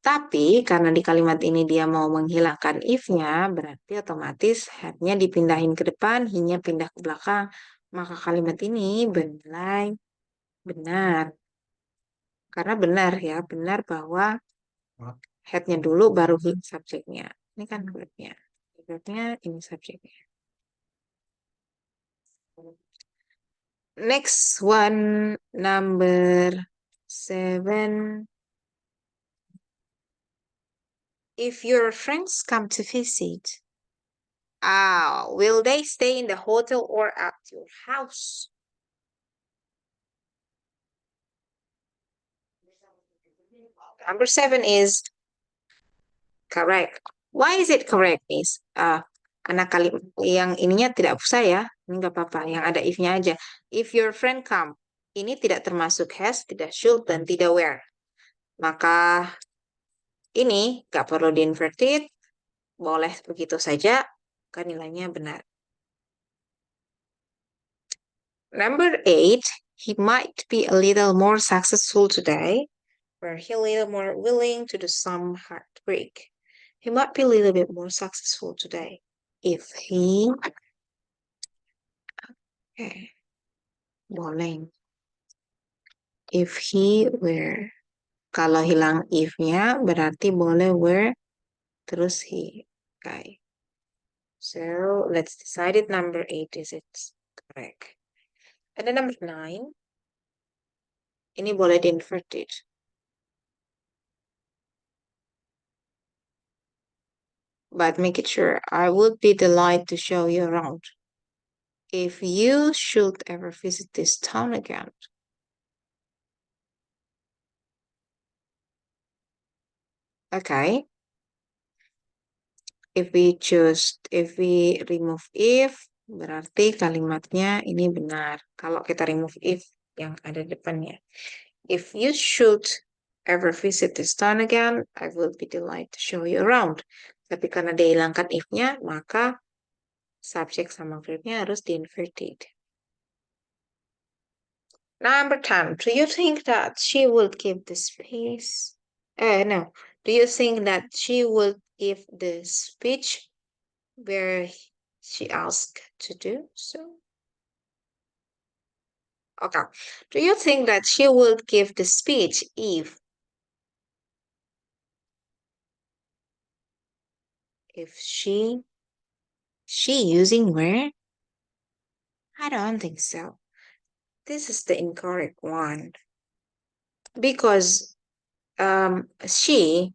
Tapi karena di kalimat ini dia mau menghilangkan if-nya, berarti otomatis had-nya dipindahin ke depan, he-nya pindah ke belakang. Maka kalimat ini benar. Karena benar ya, benar bahwa had-nya dulu baru subjeknya. Ini kan verb-nya. Verb-nya ini subjeknya. Next one, number 7. If your friends come to visit, will they stay in the hotel or at your house? Number 7 is correct. Why is it correct, Miss? Karena kali yang ininya tidak usah ya. Ini nggak apa-apa. Yang ada if-nya aja. If your friend come. Ini tidak termasuk has, tidak should, dan tidak were. Maka ini nggak perlu di-inverted. Boleh begitu saja. Kan nilainya benar. Number 8. He might be a little more successful today. Where he a little more willing to do some hard work. He might be a little bit more successful today if he boleh if he were. Kalau hilang if-nya berarti boleh were terus he. Okay. So let's decide it. Number 8 is it correct. And then number 9. Ini boleh di-inverted. But make it sure. I would be delighted to show you around. If you should ever visit this town again. Okay. If we remove if, berarti kalimatnya ini benar. Kalau kita remove if yang ada depannya. If you should ever visit this town again, I will be delighted to show you around. Tapi karena dia hilangkan if-nya, maka subject sama verb-nya harus di-inverted. Number 10. Do you think that she would give the space? No. Do you think that she would give the speech where she asked to do so? Okay. Do you think that she would give the speech if she using where? I don't think so. This is the incorrect one. Because she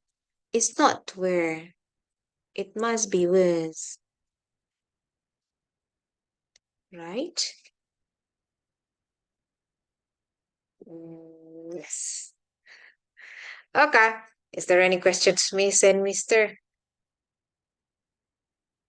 is not where. It must be was. Right? Yes. Okay. Is there any questions, Miss and Mister?